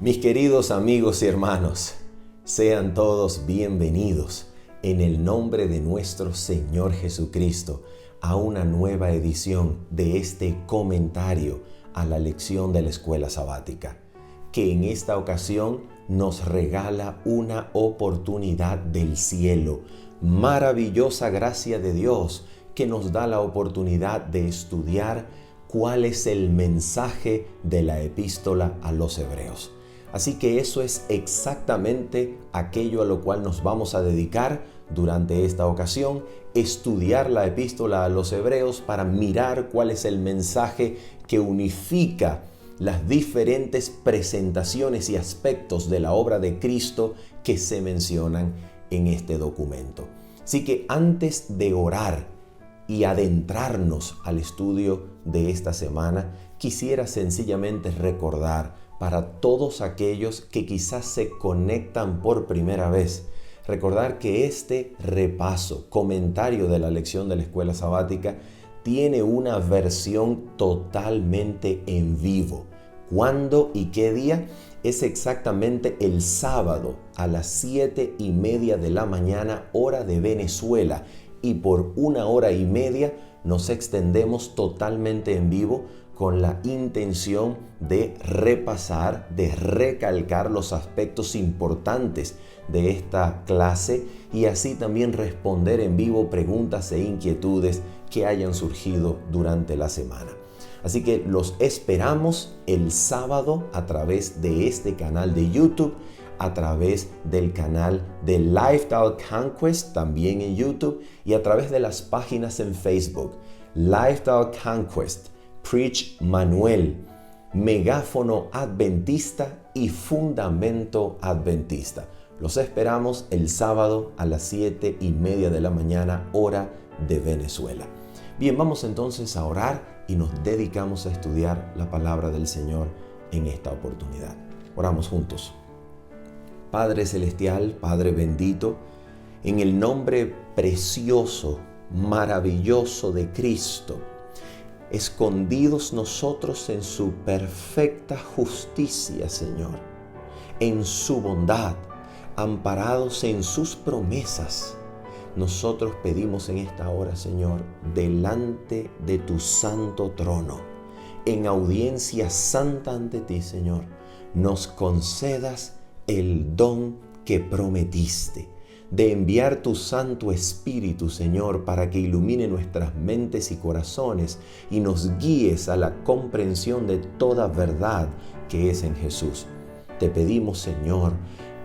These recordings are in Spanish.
Mis queridos amigos y hermanos, sean todos bienvenidos en el nombre de nuestro Señor Jesucristo a una nueva edición de este comentario a la lección de la escuela sabática, que en esta ocasión nos regala una oportunidad del cielo, maravillosa gracia de Dios que nos da la oportunidad de estudiar cuál es el mensaje de la epístola a los Hebreos. Así que eso es exactamente aquello a lo cual nos vamos a dedicar durante esta ocasión, estudiar la epístola a los Hebreos para mirar cuál es el mensaje que unifica las diferentes presentaciones y aspectos de la obra de Cristo que se mencionan en este documento. Así que antes de orar y adentrarnos al estudio de esta semana, quisiera sencillamente recordar para todos aquellos que quizás se conectan por primera vez, recordar que este repaso, comentario de la lección de la escuela sabática, tiene una versión totalmente en vivo. ¿Cuándo y qué día? Es exactamente el sábado a las 7:30 de la mañana, hora de Venezuela. Y por 1 hora y media nos extendemos totalmente en vivo con la intención de repasar, de recalcar los aspectos importantes de esta clase y así también responder en vivo preguntas e inquietudes que hayan surgido durante la semana. Así que los esperamos el sábado a través de este canal de YouTube, a través del canal de Lifestyle Conquest, también en YouTube, y a través de las páginas en Facebook, Lifestyle Conquest, Preach Manuel, Megáfono Adventista y Fundamento Adventista. Los esperamos el sábado a las 7:30 de la mañana, hora de Venezuela. Bien, vamos entonces a orar y nos dedicamos a estudiar la palabra del Señor en esta oportunidad. Oramos juntos. Padre Celestial, Padre bendito, en el nombre precioso, maravilloso de Cristo, escondidos nosotros en su perfecta justicia, Señor, en su bondad, amparados en sus promesas, nosotros pedimos en esta hora, Señor, delante de tu santo trono, en audiencia santa ante ti, Señor, nos concedas el don que prometiste, de enviar tu Santo Espíritu, Señor, para que ilumine nuestras mentes y corazones y nos guíes a la comprensión de toda verdad que es en Jesús. Te pedimos, Señor,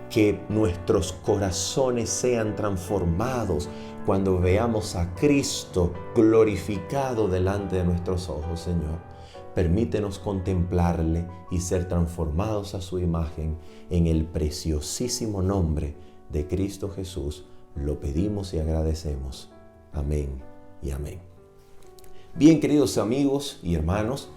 que nuestros corazones sean transformados cuando veamos a Cristo glorificado delante de nuestros ojos, Señor. Permítenos contemplarle y ser transformados a su imagen. En el preciosísimo nombre de Cristo Jesús lo pedimos y agradecemos. Amén y amén. Bien, queridos amigos y hermanos,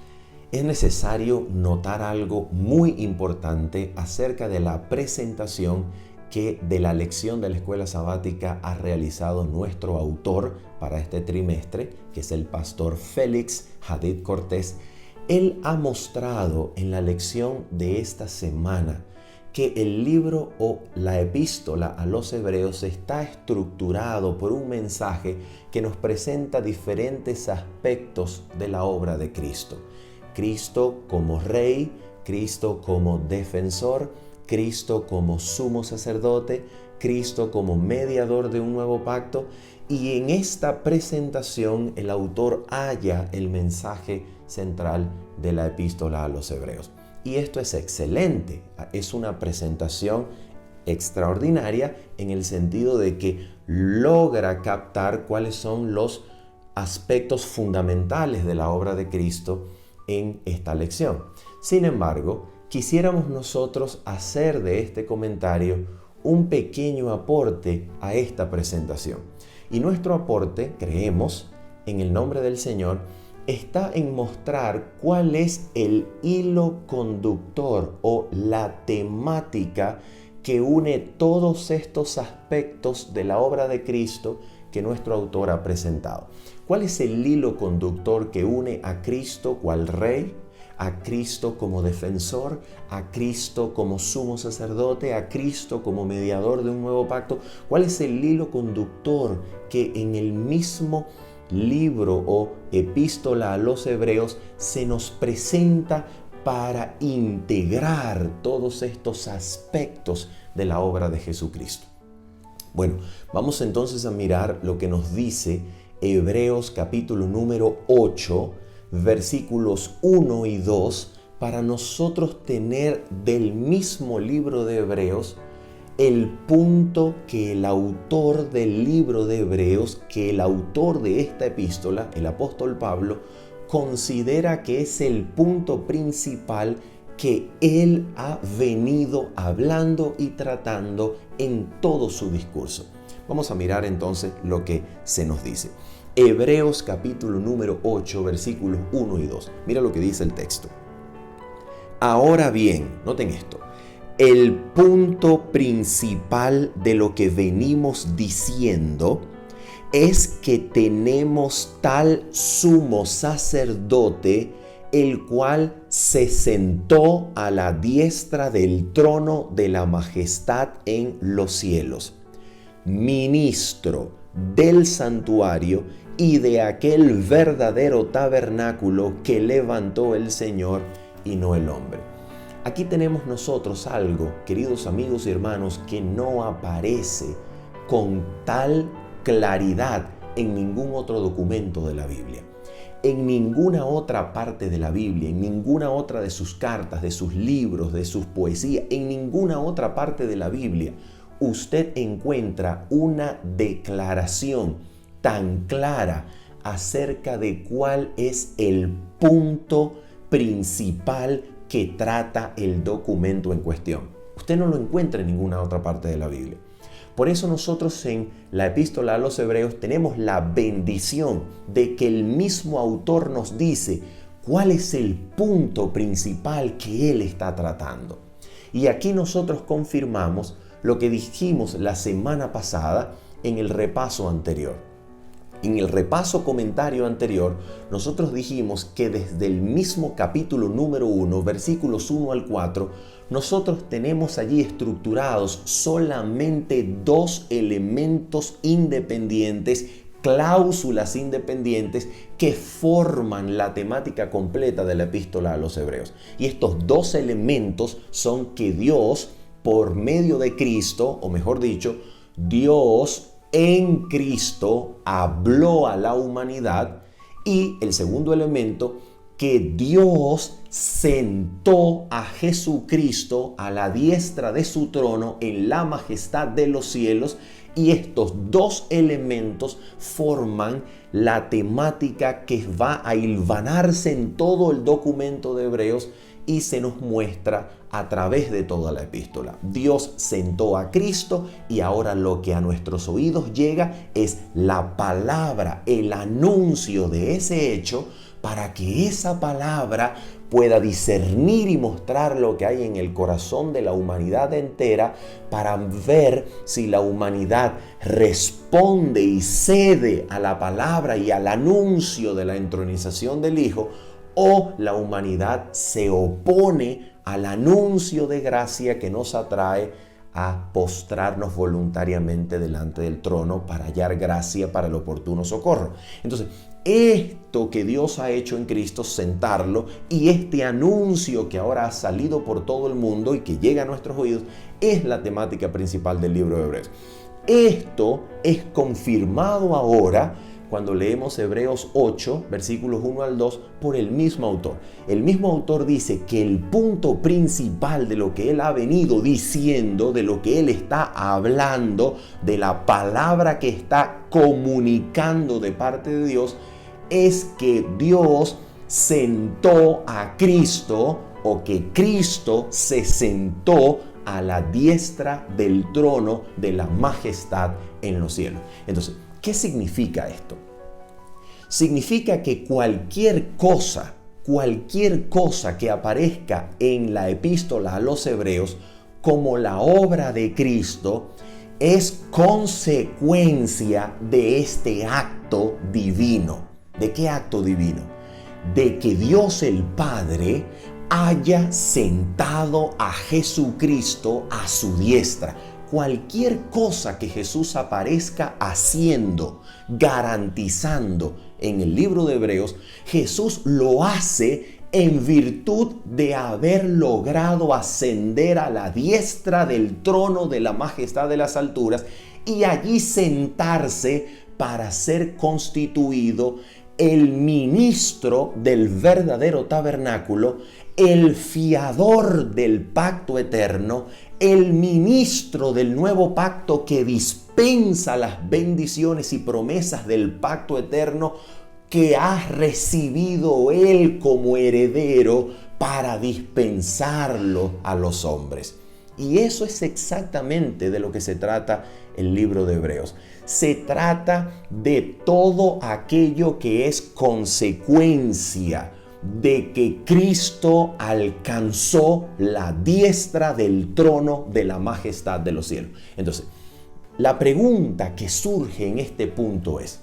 es necesario notar algo muy importante acerca de la presentación que de la lección de la escuela sabática ha realizado nuestro autor para este trimestre, que es el pastor Félix Hadid Cortés. Él ha mostrado en la lección de esta semana que el libro o la epístola a los Hebreos está estructurado por un mensaje que nos presenta diferentes aspectos de la obra de Cristo. Cristo como Rey, Cristo como defensor, Cristo como sumo sacerdote, Cristo como mediador de un nuevo pacto. Y en esta presentación el autor halla el mensaje central de la epístola a los Hebreos. Y esto es excelente, es una presentación extraordinaria en el sentido de que logra captar cuáles son los aspectos fundamentales de la obra de Cristo en esta lección. Sin embargo, quisiéramos nosotros hacer de este comentario un pequeño aporte a esta presentación. Y nuestro aporte, creemos, en el nombre del Señor, está en mostrar cuál es el hilo conductor o la temática que une todos estos aspectos de la obra de Cristo que nuestro autor ha presentado. ¿Cuál es el hilo conductor que une a Cristo cual Rey, a Cristo como defensor, a Cristo como sumo sacerdote, a Cristo como mediador de un nuevo pacto? ¿Cuál es el hilo conductor que en el mismo libro o epístola a los Hebreos se nos presenta para integrar todos estos aspectos de la obra de Jesucristo? Bueno, vamos entonces a mirar lo que nos dice Hebreos capítulo número 8, versículos 1 y 2, para nosotros tener del mismo libro de Hebreos el punto que el autor del libro de Hebreos, que el autor de esta epístola, el apóstol Pablo, considera que es el punto principal que él ha venido hablando y tratando en todo su discurso. Vamos a mirar entonces lo que se nos dice. Hebreos capítulo número 8, versículos 1 y 2. Mira lo que dice el texto. Ahora bien, noten esto. El punto principal de lo que venimos diciendo es que tenemos tal sumo sacerdote, el cual se sentó a la diestra del trono de la majestad en los cielos, ministro del santuario y de aquel verdadero tabernáculo que levantó el Señor y no el hombre. Aquí tenemos nosotros algo, queridos amigos y hermanos, que no aparece con tal claridad en ningún otro documento de la Biblia. En ninguna otra parte de la Biblia, en ninguna otra de sus cartas, de sus libros, de sus poesías, en ninguna otra parte de la Biblia, usted encuentra una declaración tan clara acerca de cuál es el punto principal que trata el documento en cuestión. Usted no lo encuentra en ninguna otra parte de la Biblia. Por eso nosotros en la epístola a los Hebreos tenemos la bendición de que el mismo autor nos dice cuál es el punto principal que él está tratando. Y aquí nosotros confirmamos lo que dijimos la semana pasada en el repaso anterior. En el repaso comentario anterior, nosotros dijimos que desde el mismo capítulo número 1, versículos 1 al 4, nosotros tenemos allí estructurados solamente dos elementos independientes, cláusulas independientes que forman la temática completa de la epístola a los Hebreos. Y estos dos elementos son que Dios, por medio de Cristo, o mejor dicho, Dios en Cristo habló a la humanidad, y el segundo elemento, que Dios sentó a Jesucristo a la diestra de su trono en la majestad de los cielos, y estos dos elementos forman la temática que va a hilvanarse en todo el documento de Hebreos y se nos muestra a través de toda la epístola. Dios sentó a Cristo y ahora lo que a nuestros oídos llega es la palabra, el anuncio de ese hecho, para que esa palabra pueda discernir y mostrar lo que hay en el corazón de la humanidad entera, para ver si la humanidad responde y cede a la palabra y al anuncio de la entronización del Hijo, o la humanidad se opone al anuncio de gracia que nos atrae a postrarnos voluntariamente delante del trono para hallar gracia para el oportuno socorro. Entonces, esto que Dios ha hecho en Cristo, sentarlo, y este anuncio que ahora ha salido por todo el mundo y que llega a nuestros oídos, es la temática principal del libro de Hebreos. Esto es confirmado ahora cuando leemos Hebreos 8, versículos 1 al 2, por el mismo autor. El mismo autor dice que el punto principal de lo que él ha venido diciendo, de lo que él está hablando, de la palabra que está comunicando de parte de Dios, es que Dios sentó a Cristo, o que Cristo se sentó a la diestra del trono de la majestad en los cielos. Entonces, ¿qué significa esto? Significa que cualquier cosa que aparezca en la epístola a los Hebreos como la obra de Cristo es consecuencia de este acto divino. ¿De qué acto divino? de que Dios el Padre haya sentado a Jesucristo a su diestra. Cualquier cosa que Jesús aparezca haciendo, garantizando en el libro de Hebreos, Jesús lo hace en virtud de haber logrado ascender a la diestra del trono de la majestad de las alturas y allí sentarse para ser constituido el ministro del verdadero tabernáculo, el fiador del pacto eterno, el ministro del nuevo pacto que dispensa las bendiciones y promesas del pacto eterno que ha recibido él como heredero para dispensarlo a los hombres. Y eso es exactamente de lo que se trata el libro de Hebreos. Se trata de todo aquello que es consecuencia de que Cristo alcanzó la diestra del trono de la majestad de los cielos. Entonces, la pregunta que surge en este punto es: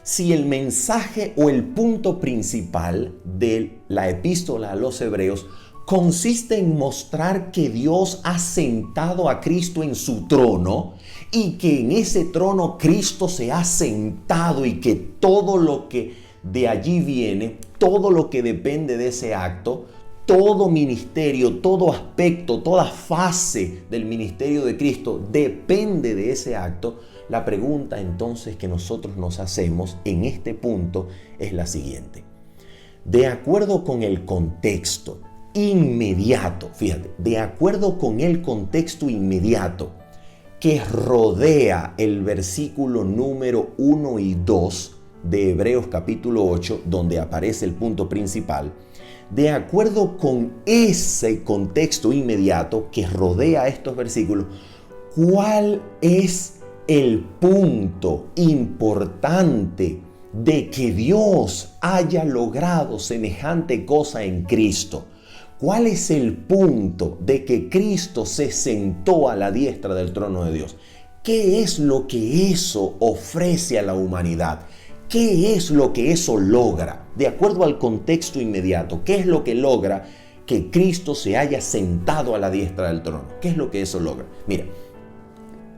si el mensaje o el punto principal de la epístola a los Hebreos consiste en mostrar que Dios ha sentado a Cristo en su trono y que en ese trono Cristo se ha sentado y que todo lo que de allí viene, todo lo que depende de ese acto, todo ministerio, todo aspecto, toda fase del ministerio de Cristo depende de ese acto, la pregunta entonces que nosotros nos hacemos en este punto es la siguiente. De acuerdo con el contexto inmediato, fíjate, de acuerdo con el contexto inmediato que rodea el versículo número 1 y 2 de Hebreos capítulo 8, donde aparece el punto principal, de acuerdo con ese contexto inmediato que rodea estos versículos, ¿cuál es el punto importante de que Dios haya logrado semejante cosa en Cristo? ¿Cuál es el punto de que Cristo se sentó a la diestra del trono de Dios? ¿Qué es lo que eso ofrece a la humanidad? ¿Qué es lo que eso logra? De acuerdo al contexto inmediato, ¿qué es lo que logra que Cristo se haya sentado a la diestra del trono? ¿Qué es lo que eso logra? Mira,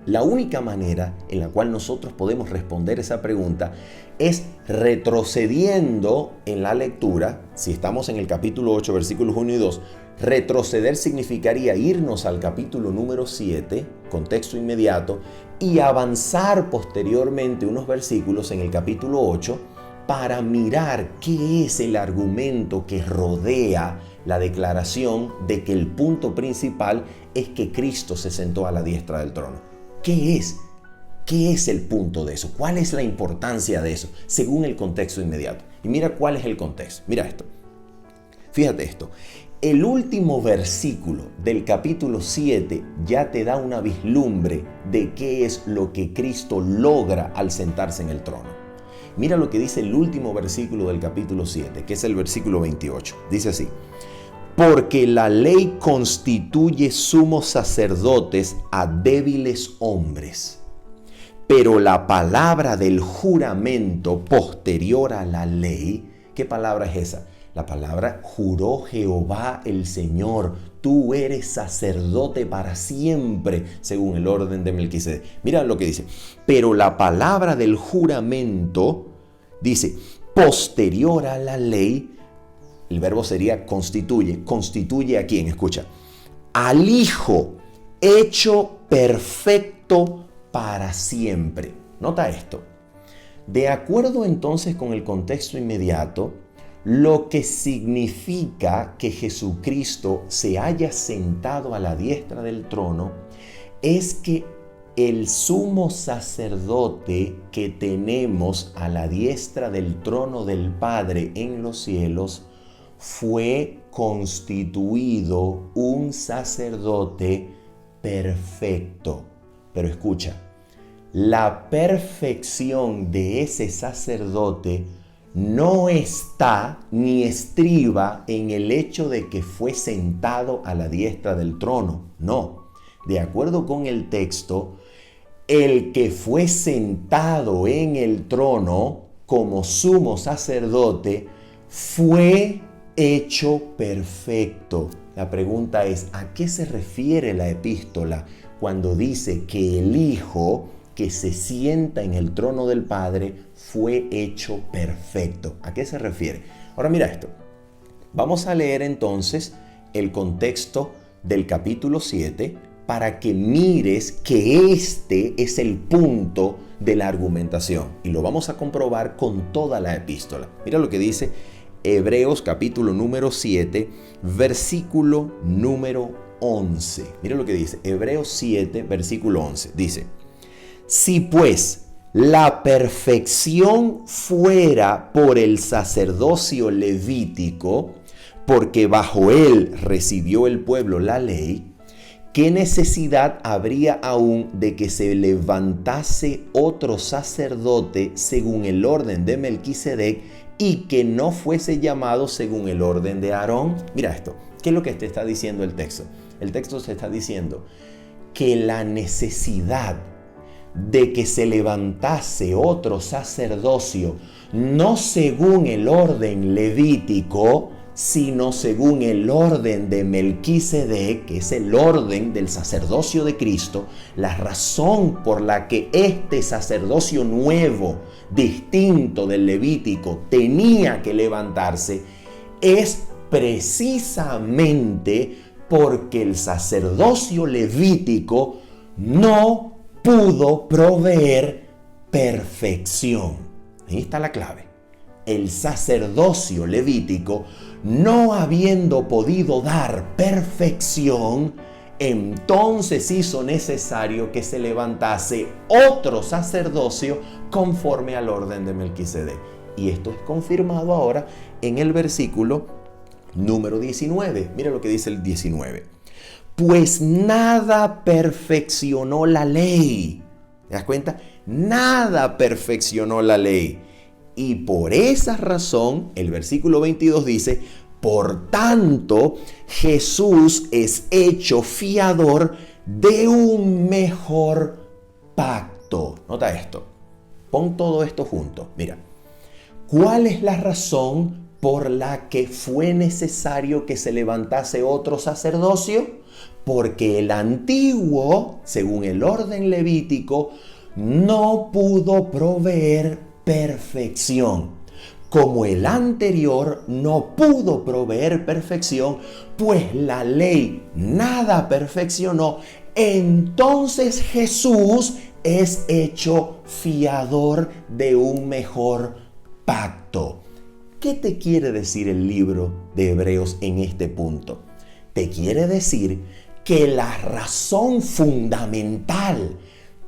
la única manera en la cual nosotros podemos responder esa pregunta es retrocediendo en la lectura. Si estamos en el capítulo 8, versículos 1 y 2, retroceder significaría irnos al capítulo número 7, contexto inmediato, y avanzar posteriormente unos versículos en el capítulo 8 para mirar qué es el argumento que rodea la declaración de que el punto principal es que Cristo se sentó a la diestra del trono. ¿Qué es? ¿Qué es el punto de eso? ¿Cuál es la importancia de eso? Según el contexto inmediato. Y mira cuál es el contexto. Mira esto. Fíjate esto. El último versículo del capítulo 7 ya te da una vislumbre de qué es lo que Cristo logra al sentarse en el trono. Mira lo que dice el último versículo del capítulo 7, que es el versículo 28. Dice así: porque la ley constituye sumos sacerdotes a débiles hombres, pero la palabra del juramento posterior a la ley, ¿qué palabra es esa? La palabra juró Jehová el Señor, tú eres sacerdote para siempre, según el orden de Melquisedec. Mira lo que dice, pero la palabra del juramento, dice, posterior a la ley. El verbo sería constituye. ¿Constituye a quién? Escucha. Al Hijo hecho perfecto para siempre. Nota esto. De acuerdo entonces con el contexto inmediato, lo que significa que Jesucristo se haya sentado a la diestra del trono es que el sumo sacerdote que tenemos a la diestra del trono del Padre en los cielos fue constituido un sacerdote perfecto. Pero escucha, la perfección de ese sacerdote no está ni estriba en el hecho de que fue sentado a la diestra del trono. No, de acuerdo con el texto, el que fue sentado en el trono como sumo sacerdote fue hecho perfecto. La pregunta es, ¿a qué se refiere la epístola cuando dice que el Hijo que se sienta en el trono del Padre fue hecho perfecto? ¿A qué se refiere? Ahora mira esto. Vamos a leer entonces el contexto del capítulo 7 para que mires que este es el punto de la argumentación. Y lo vamos a comprobar con toda la epístola. Mira lo que dice Hebreos capítulo número 7, versículo número 11. Mira lo que dice Hebreos 7, versículo 11. Dice, si pues la perfección fuera por el sacerdocio levítico, porque bajo él recibió el pueblo la ley, ¿qué necesidad habría aún de que se levantase otro sacerdote según el orden de Melquisedec y que no fuese llamado según el orden de Aarón? Mira esto, ¿qué es lo que te está diciendo el texto? El texto se está diciendo que la necesidad de que se levantase otro sacerdocio, no según el orden levítico, sino según el orden de Melquisedec, que es el orden del sacerdocio de Cristo. La razón por la que este sacerdocio nuevo, distinto del levítico, tenía que levantarse, es precisamente porque el sacerdocio levítico no pudo proveer perfección. Ahí está la clave. El sacerdocio levítico, no habiendo podido dar perfección, entonces hizo necesario que se levantase otro sacerdocio conforme al orden de Melquisedec. Y esto es confirmado ahora en el versículo número 19. Mira lo que dice el 19. Pues nada perfeccionó la ley. ¿Te das cuenta? Nada perfeccionó la ley. Y por esa razón, el versículo 22 dice, por tanto, Jesús es hecho fiador de un mejor pacto. Nota esto. Pon todo esto junto. Mira, ¿cuál es la razón por la que fue necesario que se levantase otro sacerdocio? Porque el antiguo, según el orden levítico, no pudo proveer perfección. Como el anterior no pudo proveer perfección, pues la ley nada perfeccionó, entonces Jesús es hecho fiador de un mejor pacto. ¿Qué te quiere decir el libro de Hebreos en este punto? Te quiere decir que la razón fundamental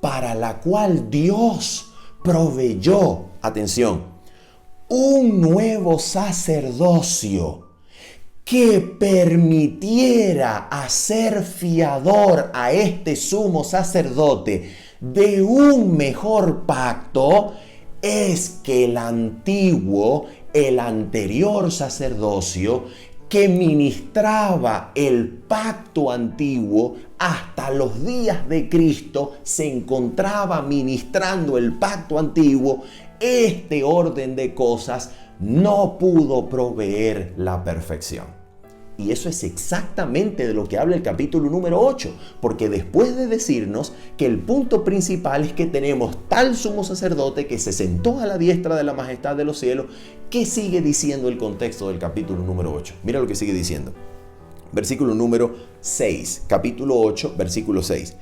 para la cual Dios proveyó, atención, un nuevo sacerdocio que permitiera hacer fiador a este sumo sacerdote de un mejor pacto, es que el anterior sacerdocio que ministraba el pacto antiguo hasta los días de Cristo, se encontraba ministrando el pacto antiguo. Este orden de cosas no pudo proveer la perfección. Y eso es exactamente de lo que habla el capítulo número 8, porque después de decirnos que el punto principal es que tenemos tal sumo sacerdote que se sentó a la diestra de la majestad de los cielos, ¿qué sigue diciendo el contexto del capítulo número 8? Mira lo que sigue diciendo. Versículo número 6, capítulo 8, versículo 6.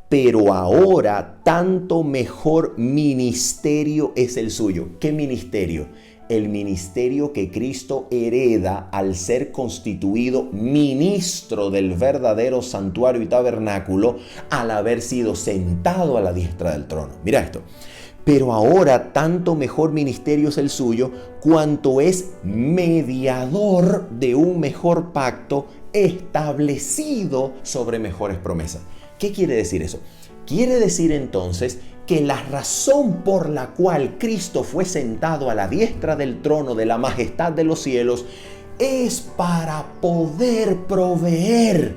Pero ahora tanto mejor ministerio es el suyo. ¿Qué ministerio? El ministerio que Cristo hereda al ser constituido ministro del verdadero santuario y tabernáculo, al haber sido sentado a la diestra del trono. Mira esto. Pero ahora tanto mejor ministerio es el suyo, cuanto es mediador de un mejor pacto establecido sobre mejores promesas. ¿Qué quiere decir eso? Quiere decir entonces que la razón por la cual Cristo fue sentado a la diestra del trono de la majestad de los cielos es para poder proveer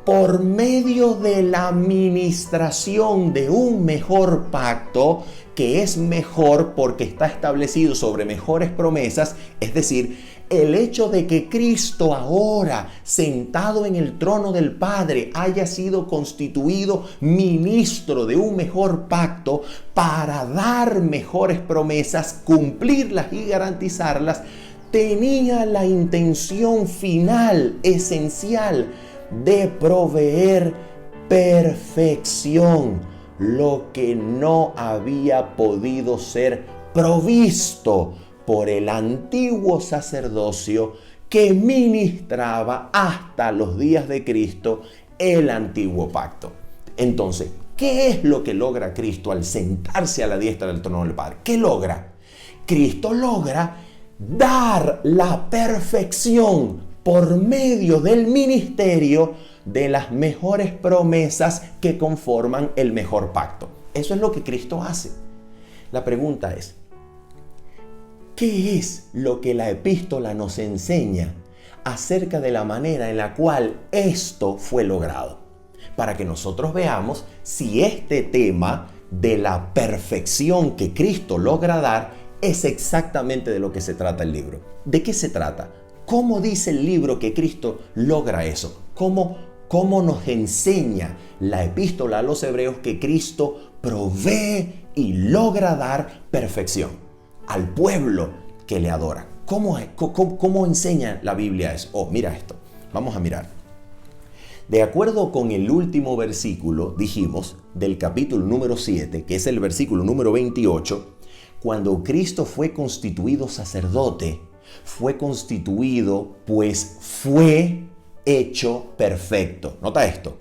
por medio de la administración de un mejor pacto, que es mejor porque está establecido sobre mejores promesas, es decir, El hecho de que Cristo ahora, sentado en el trono del Padre, haya sido constituido ministro de un mejor pacto para dar mejores promesas, cumplirlas y garantizarlas, tenía la intención final, esencial, de proveer perfección, lo que no había podido ser provisto por el antiguo sacerdocio que ministraba hasta los días de Cristo el antiguo pacto. Entonces, ¿qué es lo que logra Cristo al sentarse a la diestra del trono del Padre? ¿Qué logra? Cristo logra dar la perfección por medio del ministerio de las mejores promesas que conforman el mejor pacto. Eso es lo que Cristo hace. La pregunta es, ¿qué es lo que la epístola nos enseña acerca de la manera en la cual esto fue logrado? Para que nosotros veamos si este tema de la perfección que Cristo logra dar es exactamente de lo que se trata el libro. ¿De qué se trata? ¿Cómo dice el libro que Cristo logra eso? ¿Cómo nos enseña la epístola a los hebreos que Cristo provee y logra dar perfección al pueblo que le adora? ¿Cómo enseña la Biblia eso? Oh, mira esto. Vamos a mirar. De acuerdo con el último versículo, dijimos, del capítulo número 7, que es el versículo número 28, cuando Cristo fue constituido sacerdote, fue constituido, pues fue hecho perfecto. Nota esto.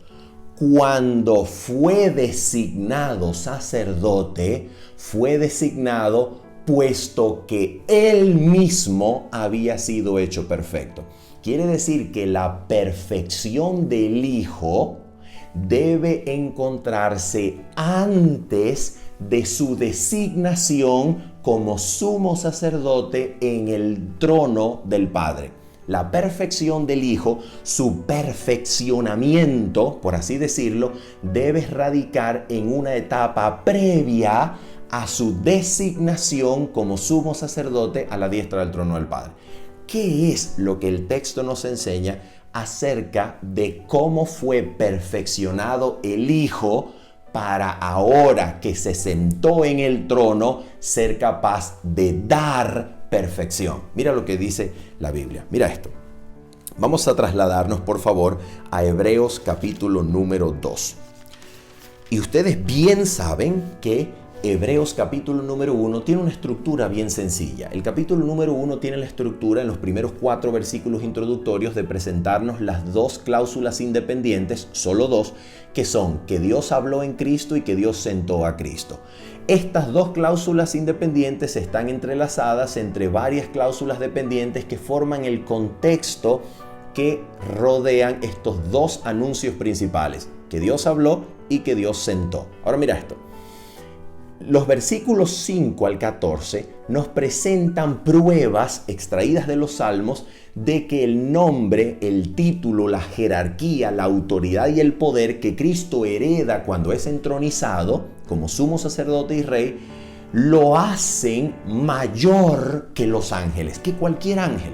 Cuando fue designado sacerdote, fue designado puesto que él mismo había sido hecho perfecto. Quiere decir que la perfección del Hijo debe encontrarse antes de su designación como sumo sacerdote en el trono del Padre. La perfección del Hijo, su perfeccionamiento, por así decirlo, debe radicar en una etapa previa a su designación como sumo sacerdote a la diestra del trono del Padre. ¿Qué es lo que el texto nos enseña acerca de cómo fue perfeccionado el Hijo para ahora que se sentó en el trono ser capaz de dar perfección? Mira lo que dice la Biblia. Mira esto. Vamos a trasladarnos, por favor, a Hebreos capítulo número 2. Y ustedes bien saben que Hebreos capítulo número 1 tiene una estructura bien sencilla. El capítulo número 1 tiene la estructura en los primeros 4 versículos introductorios de presentarnos las 2 cláusulas independientes, solo 2, que son que Dios habló en Cristo y que Dios sentó a Cristo. Estas 2 cláusulas independientes están entrelazadas entre varias cláusulas dependientes que forman el contexto que rodean estos 2 anuncios principales, que Dios habló y que Dios sentó. Ahora mira esto. Los versículos 5 al 14 nos presentan pruebas extraídas de los Salmos de que el nombre, el título, la jerarquía, la autoridad y el poder que Cristo hereda cuando es entronizado como sumo sacerdote y rey, lo hacen mayor que los ángeles, que cualquier ángel.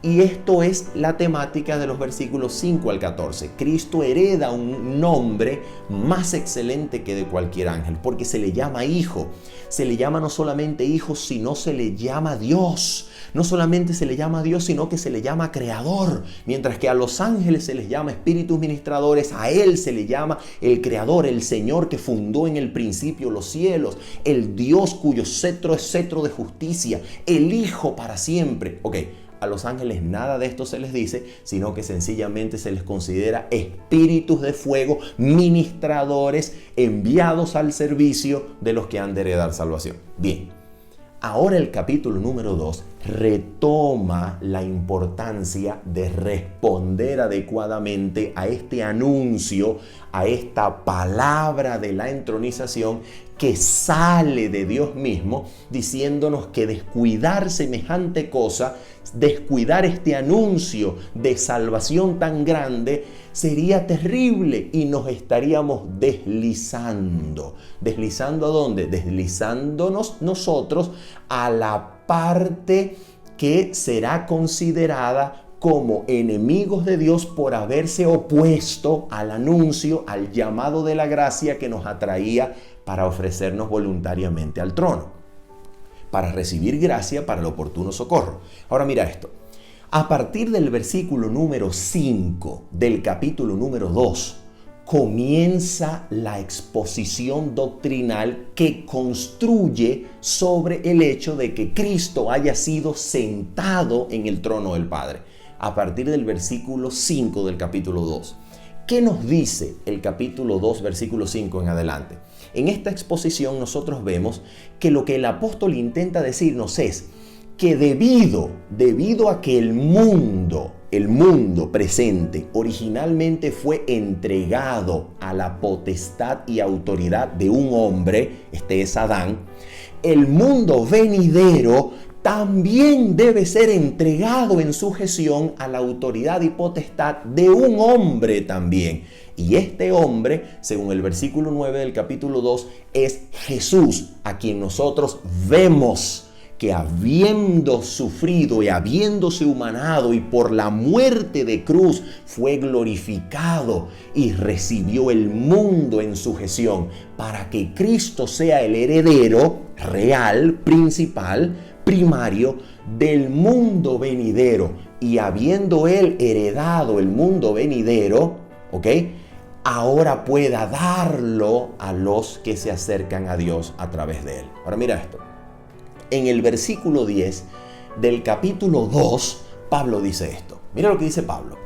Y esto es la temática de los versículos 5 al 14. Cristo hereda un nombre más excelente que de cualquier ángel, porque se le llama hijo. Se le llama no solamente hijo, sino se le llama Dios. No solamente se le llama Dios, sino que se le llama creador. Mientras que a los ángeles se les llama espíritus ministradores, a él se le llama el creador, el Señor que fundó en el principio los cielos, el Dios cuyo cetro es cetro de justicia, el Hijo para siempre. Ok. A los ángeles nada de esto se les dice, sino que sencillamente se les considera espíritus de fuego, ministradores, enviados al servicio de los que han de heredar salvación. Bien, ahora el capítulo número 2 retoma la importancia de responder adecuadamente a este anuncio, a esta palabra de la entronización que sale de Dios mismo, diciéndonos que descuidar semejante cosa, descuidar este anuncio de salvación tan grande, sería terrible y nos estaríamos deslizando. ¿Deslizando a dónde? Deslizándonos nosotros a la parte que será considerada como enemigos de Dios por haberse opuesto al anuncio, al llamado de la gracia que nos atraía para ofrecernos voluntariamente al trono, para recibir gracia para el oportuno socorro. Ahora mira esto. A partir del versículo número 5 del capítulo número 2, comienza la exposición doctrinal que construye sobre el hecho de que Cristo haya sido sentado en el trono del Padre. A partir del versículo 5 del capítulo 2. ¿Qué nos dice el capítulo 2, versículo 5 en adelante? En esta exposición nosotros vemos que lo que el apóstol intenta decirnos es que debido a que el mundo presente originalmente fue entregado a la potestad y autoridad de un hombre, este es Adán, el mundo venidero también debe ser entregado en sujeción a la autoridad y potestad de un hombre también. Y este hombre, según el versículo 9 del capítulo 2, es Jesús, a quien nosotros vemos que habiendo sufrido y habiéndose humanado y por la muerte de cruz fue glorificado y recibió el mundo en sujeción para que Cristo sea el heredero real, principal, primario del mundo venidero. Y habiendo él heredado el mundo venidero, ¿ok?, ahora pueda darlo a los que se acercan a Dios a través de él. Ahora mira esto. En el versículo 10 del capítulo 2, Pablo dice esto. Mira lo que dice Pablo.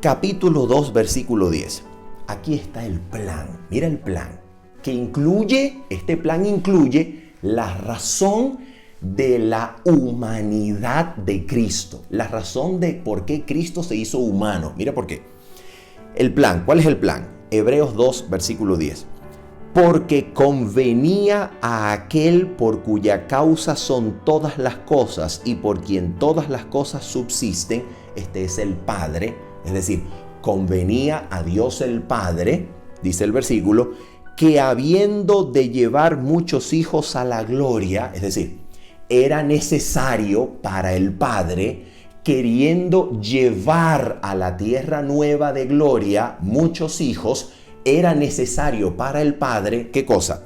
Capítulo 2, versículo 10. Aquí está el plan. Mira el plan. Este plan incluye la razón de la humanidad de Cristo. La razón de por qué Cristo se hizo humano. Mira por qué. El plan. ¿Cuál es el plan? Hebreos 2, versículo 10. Porque convenía a aquel por cuya causa son todas las cosas y por quien todas las cosas subsisten, este es el Padre, es decir, convenía a Dios el Padre, dice el versículo, que habiendo de llevar muchos hijos a la gloria, es decir, era necesario para el Padre, queriendo llevar a la tierra nueva de gloria muchos hijos, era necesario para el Padre, ¿qué cosa?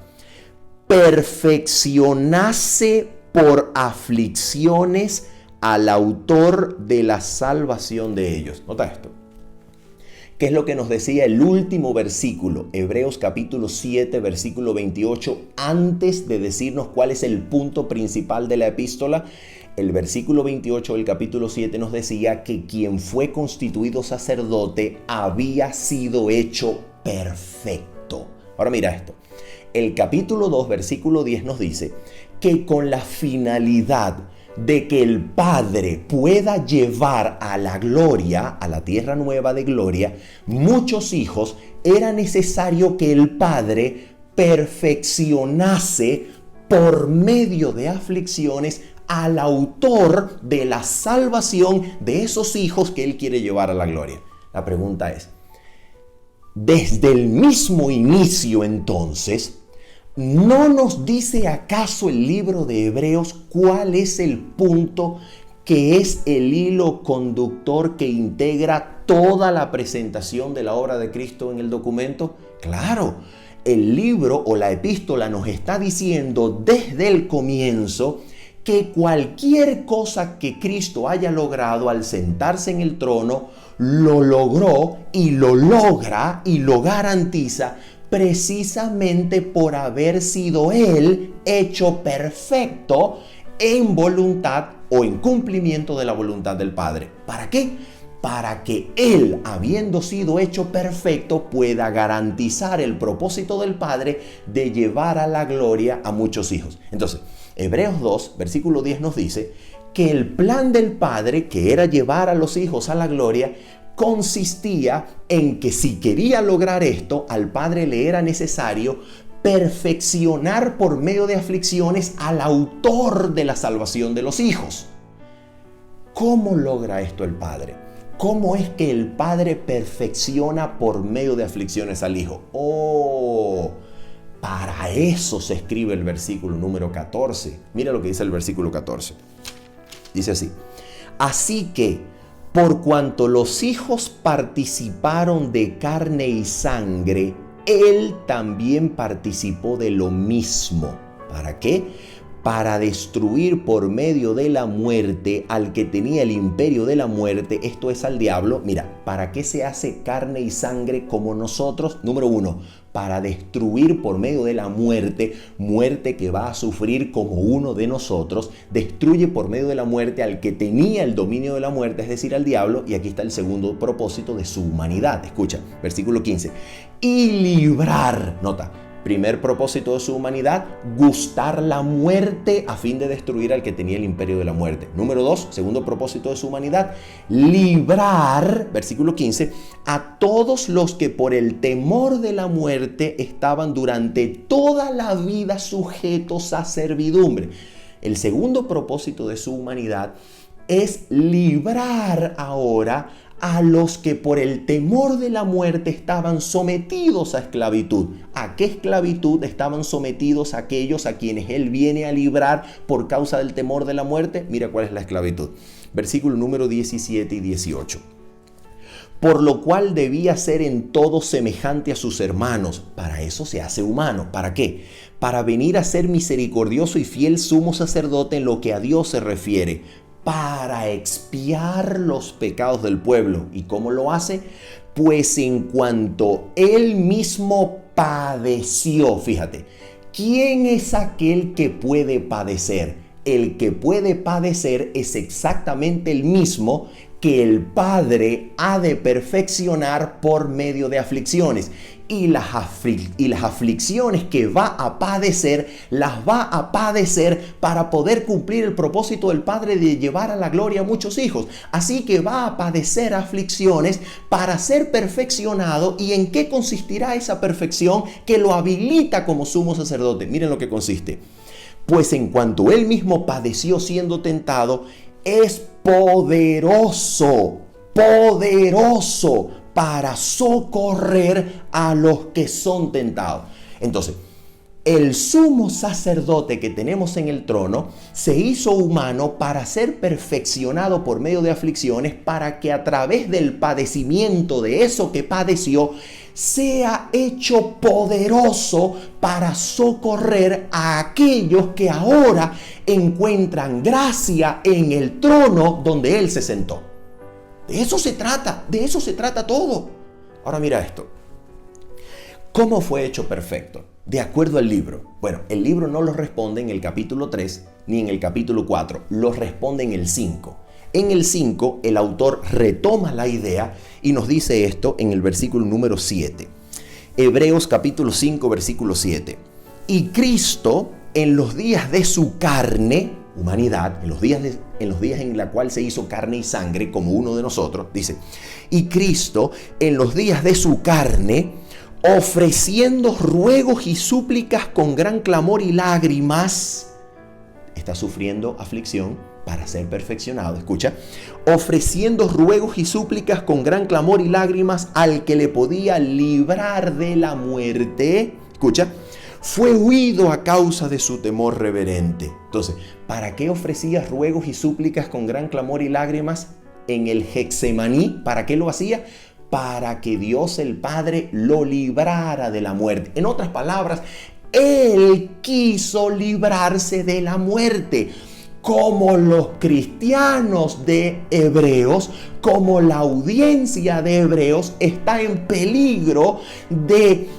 Perfeccionase por aflicciones al autor de la salvación de ellos. Nota esto. ¿Qué es lo que nos decía el último versículo? Hebreos capítulo 7, versículo 28, antes de decirnos cuál es el punto principal de la epístola. El versículo 28 del capítulo 7 nos decía que quien fue constituido sacerdote había sido hecho perfecto. Ahora mira esto. El capítulo 2, versículo 10 nos dice que con la finalidad de que el Padre pueda llevar a la gloria, a la tierra nueva de gloria, muchos hijos, era necesario que el Padre perfeccionase por medio de aflicciones al autor de la salvación de esos hijos que Él quiere llevar a la gloria. La pregunta es, desde el mismo inicio entonces, ¿no nos dice acaso el libro de Hebreos cuál es el punto que es el hilo conductor que integra toda la presentación de la obra de Cristo en el documento? Claro, el libro o la epístola nos está diciendo desde el comienzo que cualquier cosa que Cristo haya logrado al sentarse en el trono, lo logró y lo logra y lo garantiza precisamente por haber sido Él hecho perfecto en voluntad o en cumplimiento de la voluntad del Padre. ¿Para qué? Para que Él, habiendo sido hecho perfecto, pueda garantizar el propósito del Padre de llevar a la gloria a muchos hijos. Entonces, Hebreos 2, versículo 10 nos dice que el plan del Padre, que era llevar a los hijos a la gloria, consistía en que si quería lograr esto, al Padre le era necesario perfeccionar por medio de aflicciones al autor de la salvación de los hijos. ¿Cómo logra esto el Padre? ¿Cómo es que el Padre perfecciona por medio de aflicciones al Hijo? Para eso se escribe el versículo número 14. Mira lo que dice el versículo 14. Dice así: así que, por cuanto los hijos participaron de carne y sangre, él también participó de lo mismo. ¿Para qué? Para destruir por medio de la muerte al que tenía el imperio de la muerte, esto es al diablo. Mira, ¿para qué se hace carne y sangre como nosotros? Número uno, para destruir por medio de la muerte, muerte que va a sufrir como uno de nosotros. Destruye por medio de la muerte al que tenía el dominio de la muerte, es decir, al diablo. Y aquí está el segundo propósito de su humanidad. Escucha, versículo 15. Y librar, nota, primer propósito de su humanidad, gustar la muerte a fin de destruir al que tenía el imperio de la muerte. Número 2, segundo propósito de su humanidad, librar, versículo 15, a todos los que por el temor de la muerte estaban durante toda la vida sujetos a servidumbre. El segundo propósito de su humanidad es librar ahora a los que por el temor de la muerte estaban sometidos a esclavitud. ¿A qué esclavitud estaban sometidos aquellos a quienes Él viene a librar por causa del temor de la muerte? Mira cuál es la esclavitud. Versículo número 17 y 18. Por lo cual debía ser en todo semejante a sus hermanos. Para eso se hace humano. ¿Para qué? Para venir a ser misericordioso y fiel sumo sacerdote en lo que a Dios se refiere, para expiar los pecados del pueblo. ¿Y cómo lo hace? Pues en cuanto Él mismo padeció. Fíjate, ¿quién es aquel que puede padecer? El que puede padecer es exactamente el mismo que el Padre ha de perfeccionar por medio de aflicciones. Y las aflicciones que va a padecer, las va a padecer para poder cumplir el propósito del Padre de llevar a la gloria a muchos hijos. Así que va a padecer aflicciones para ser perfeccionado. ¿Y en qué consistirá esa perfección que lo habilita como sumo sacerdote? Miren lo que consiste. Pues en cuanto Él mismo padeció siendo tentado, es poderoso para socorrer a los que son tentados. Entonces, el sumo sacerdote que tenemos en el trono se hizo humano para ser perfeccionado por medio de aflicciones, para que a través del padecimiento de eso que padeció, sea hecho poderoso para socorrer a aquellos que ahora encuentran gracia en el trono donde Él se sentó. De eso se trata todo. Ahora mira esto. ¿Cómo fue hecho perfecto? De acuerdo al libro. Bueno, el libro no lo responde en el capítulo 3 ni en el capítulo 4, lo responde en el 5. En el 5, el autor retoma la idea y nos dice esto en el versículo número 7. Hebreos capítulo 5, versículo 7. Y Cristo, en los días de su carne, humanidad, en los días en la cual se hizo carne y sangre como uno de nosotros, dice, y Cristo, en los días de su carne, ofreciendo ruegos y súplicas con gran clamor y lágrimas, está sufriendo aflicción para ser perfeccionado. Escucha, ofreciendo ruegos y súplicas con gran clamor y lágrimas al que le podía librar de la muerte. Escucha, fue huido a causa de su temor reverente. Entonces, ¿para qué ofrecía ruegos y súplicas con gran clamor y lágrimas en el Getsemaní? ¿Para qué lo hacía? Para que Dios el Padre lo librara de la muerte. En otras palabras, Él quiso librarse de la muerte. Como los cristianos de Hebreos, como la audiencia de Hebreos está en peligro de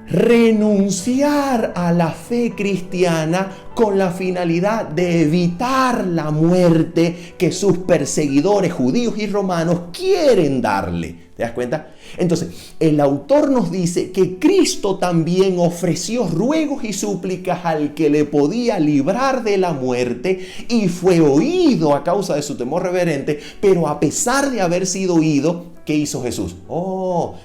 renunciar a la fe cristiana con la finalidad de evitar la muerte que sus perseguidores judíos y romanos quieren darle. ¿Te das cuenta? Entonces, el autor nos dice que Cristo también ofreció ruegos y súplicas al que le podía librar de la muerte y fue oído a causa de su temor reverente, pero a pesar de haber sido oído, ¿qué hizo Jesús?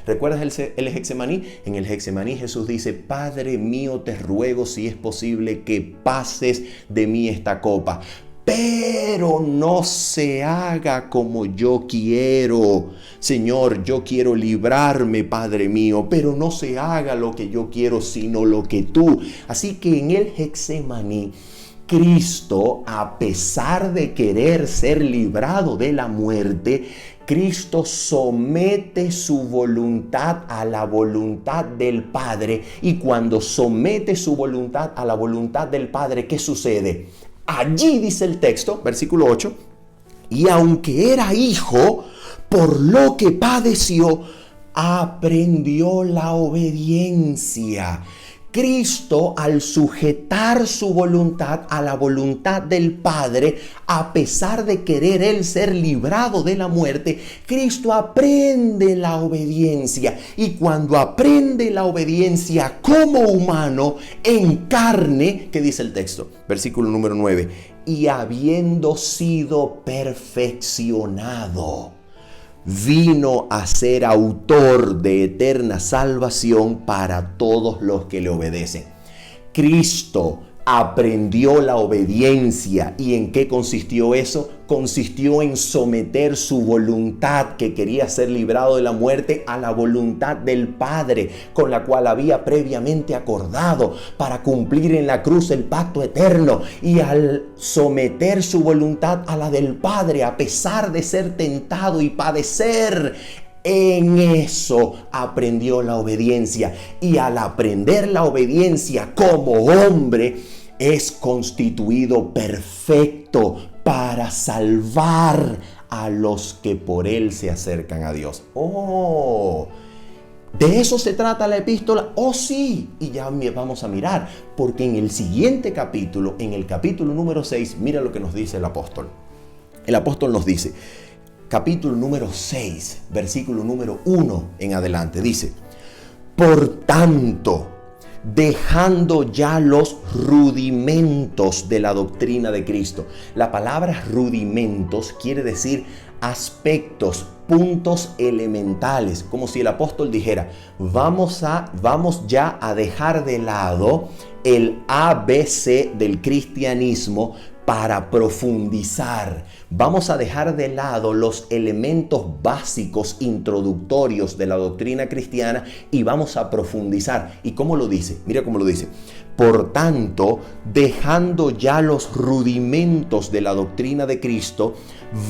¿Recuerdas el Getsemaní? En el Getsemaní Jesús dice, Padre mío, te ruego si es posible que pases de mí esta copa, pero no se haga como yo quiero. Señor, yo quiero librarme, Padre mío, pero no se haga lo que yo quiero, sino lo que tú. Así que en el Getsemaní, Cristo, a pesar de querer ser librado de la muerte, Cristo somete su voluntad a la voluntad del Padre. Y cuando somete su voluntad a la voluntad del Padre, ¿qué sucede? Allí dice el texto, versículo 8, y aunque era hijo, por lo que padeció, aprendió la obediencia. Cristo, al sujetar su voluntad a la voluntad del Padre, a pesar de querer él ser librado de la muerte, Cristo aprende la obediencia. Y cuando aprende la obediencia como humano, en carne, ¿qué dice el texto? Versículo número 9. Y habiendo sido perfeccionado, vino a ser autor de eterna salvación para todos los que le obedecen. Cristo aprendió la obediencia. ¿Y en qué consistió eso? Consistió en someter su voluntad, que quería ser librado de la muerte, a la voluntad del Padre, con la cual había previamente acordado para cumplir en la cruz el pacto eterno. Y al someter su voluntad a la del Padre, a pesar de ser tentado y padecer, en eso aprendió la obediencia. Y al aprender la obediencia como hombre, es constituido perfecto para salvar a los que por él se acercan a Dios. ¡Oh! ¿De eso se trata la epístola? ¡Oh, sí! Y ya vamos a mirar, porque en el siguiente capítulo, en el capítulo número 6, mira lo que nos dice el apóstol. El apóstol nos dice, capítulo número 6, versículo número 1 en adelante, dice: por tanto, dejando ya los rudimentos de la doctrina de Cristo. La palabra rudimentos quiere decir aspectos, puntos elementales, como si el apóstol dijera, vamos ya a dejar de lado el ABC del cristianismo para profundizar. Vamos a dejar de lado los elementos básicos introductorios de la doctrina cristiana y vamos a profundizar. ¿Y cómo lo dice? Mira cómo lo dice. Por tanto, dejando ya los rudimentos de la doctrina de Cristo,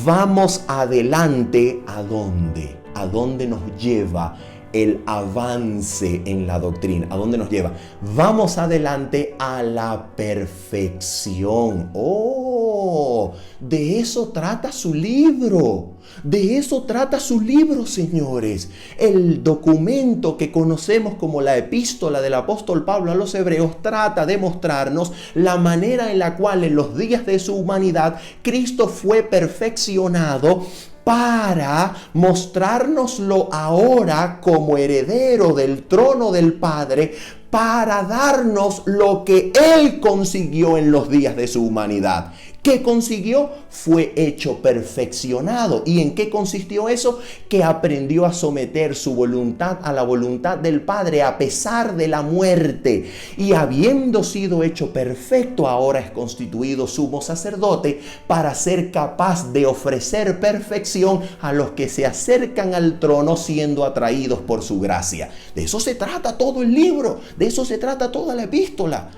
vamos adelante. ¿A dónde? ¿A dónde nos lleva el avance en la doctrina? ¿A dónde nos lleva? Vamos adelante a la perfección. ¡Oh! De eso trata su libro. De eso trata su libro, señores. El documento que conocemos como la epístola del apóstol Pablo a los Hebreos trata de mostrarnos la manera en la cual en los días de su humanidad Cristo fue perfeccionado para mostrárnoslo ahora como heredero del trono del Padre, para darnos lo que Él consiguió en los días de su humanidad. ¿Qué consiguió? Fue hecho perfeccionado. ¿Y en qué consistió eso? Que aprendió a someter su voluntad a la voluntad del Padre a pesar de la muerte. Y habiendo sido hecho perfecto, ahora es constituido sumo sacerdote para ser capaz de ofrecer perfección a los que se acercan al trono siendo atraídos por su gracia. De eso se trata todo el libro. De eso se trata toda la epístola.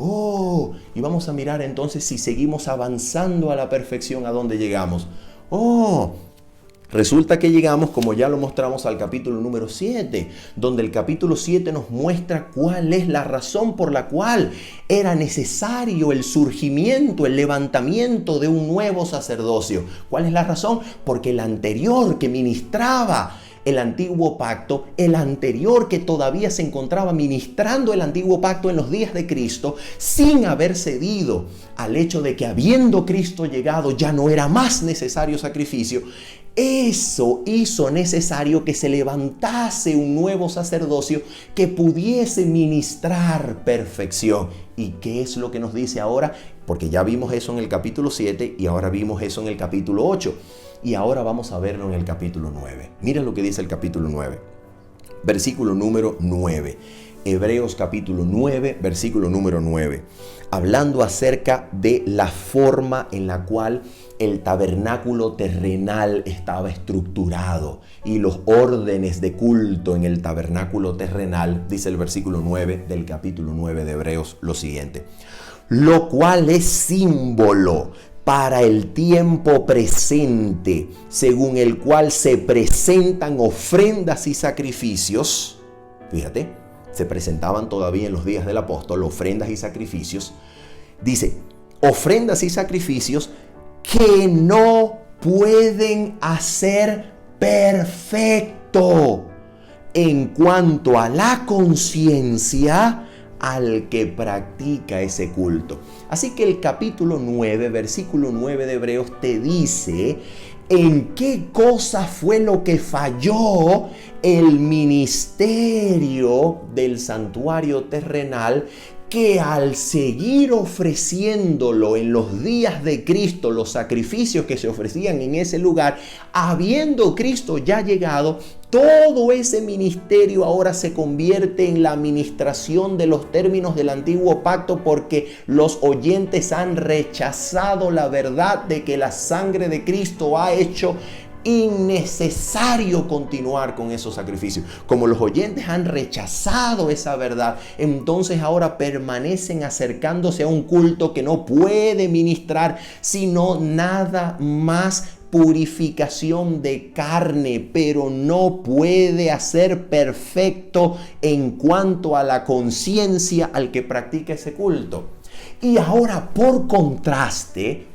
Oh, y vamos a mirar entonces si seguimos avanzando a la perfección, ¿a dónde llegamos? Oh, resulta que llegamos, como ya lo mostramos, al capítulo número 7, donde el capítulo 7 nos muestra cuál es la razón por la cual era necesario el surgimiento, el levantamiento de un nuevo sacerdocio. ¿Cuál es la razón? Porque el anterior que ministraba el antiguo pacto, el anterior que todavía se encontraba ministrando el antiguo pacto en los días de Cristo, sin haber cedido al hecho de que habiendo Cristo llegado ya no era más necesario sacrificio, eso hizo necesario que se levantase un nuevo sacerdocio que pudiese ministrar perfección. ¿Y qué es lo que nos dice ahora? Porque ya vimos eso en el capítulo 7 y ahora vimos eso en el capítulo 8. Y ahora vamos a verlo en el capítulo 9. Mira lo que dice el capítulo 9. Versículo número 9. Hebreos capítulo 9, versículo número 9. Hablando acerca de la forma en la cual el tabernáculo terrenal estaba estructurado y los órdenes de culto en el tabernáculo terrenal, dice el versículo 9 del capítulo 9 de Hebreos lo siguiente. lo cual es símbolo para el tiempo presente, según el cual se presentan ofrendas y sacrificios. Fíjate, se presentaban todavía en los días del apóstol ofrendas y sacrificios. Dice, ofrendas y sacrificios que no pueden hacer perfecto en cuanto a la conciencia al que practica ese culto. Así que el capítulo 9, versículo 9 de Hebreos te dice en qué cosa fue lo que falló el ministerio del santuario terrenal, que al seguir ofreciéndolo en los días de Cristo, los sacrificios que se ofrecían en ese lugar, habiendo Cristo ya llegado, todo ese ministerio ahora se convierte en la administración de los términos del antiguo pacto, porque los oyentes han rechazado la verdad de que la sangre de Cristo ha hecho innecesario continuar con esos sacrificios. Como los oyentes han rechazado esa verdad, entonces ahora permanecen acercándose a un culto que no puede ministrar sino nada más purificación de carne, pero no puede hacer perfecto en cuanto a la conciencia al que practica ese culto. Y ahora, por contraste,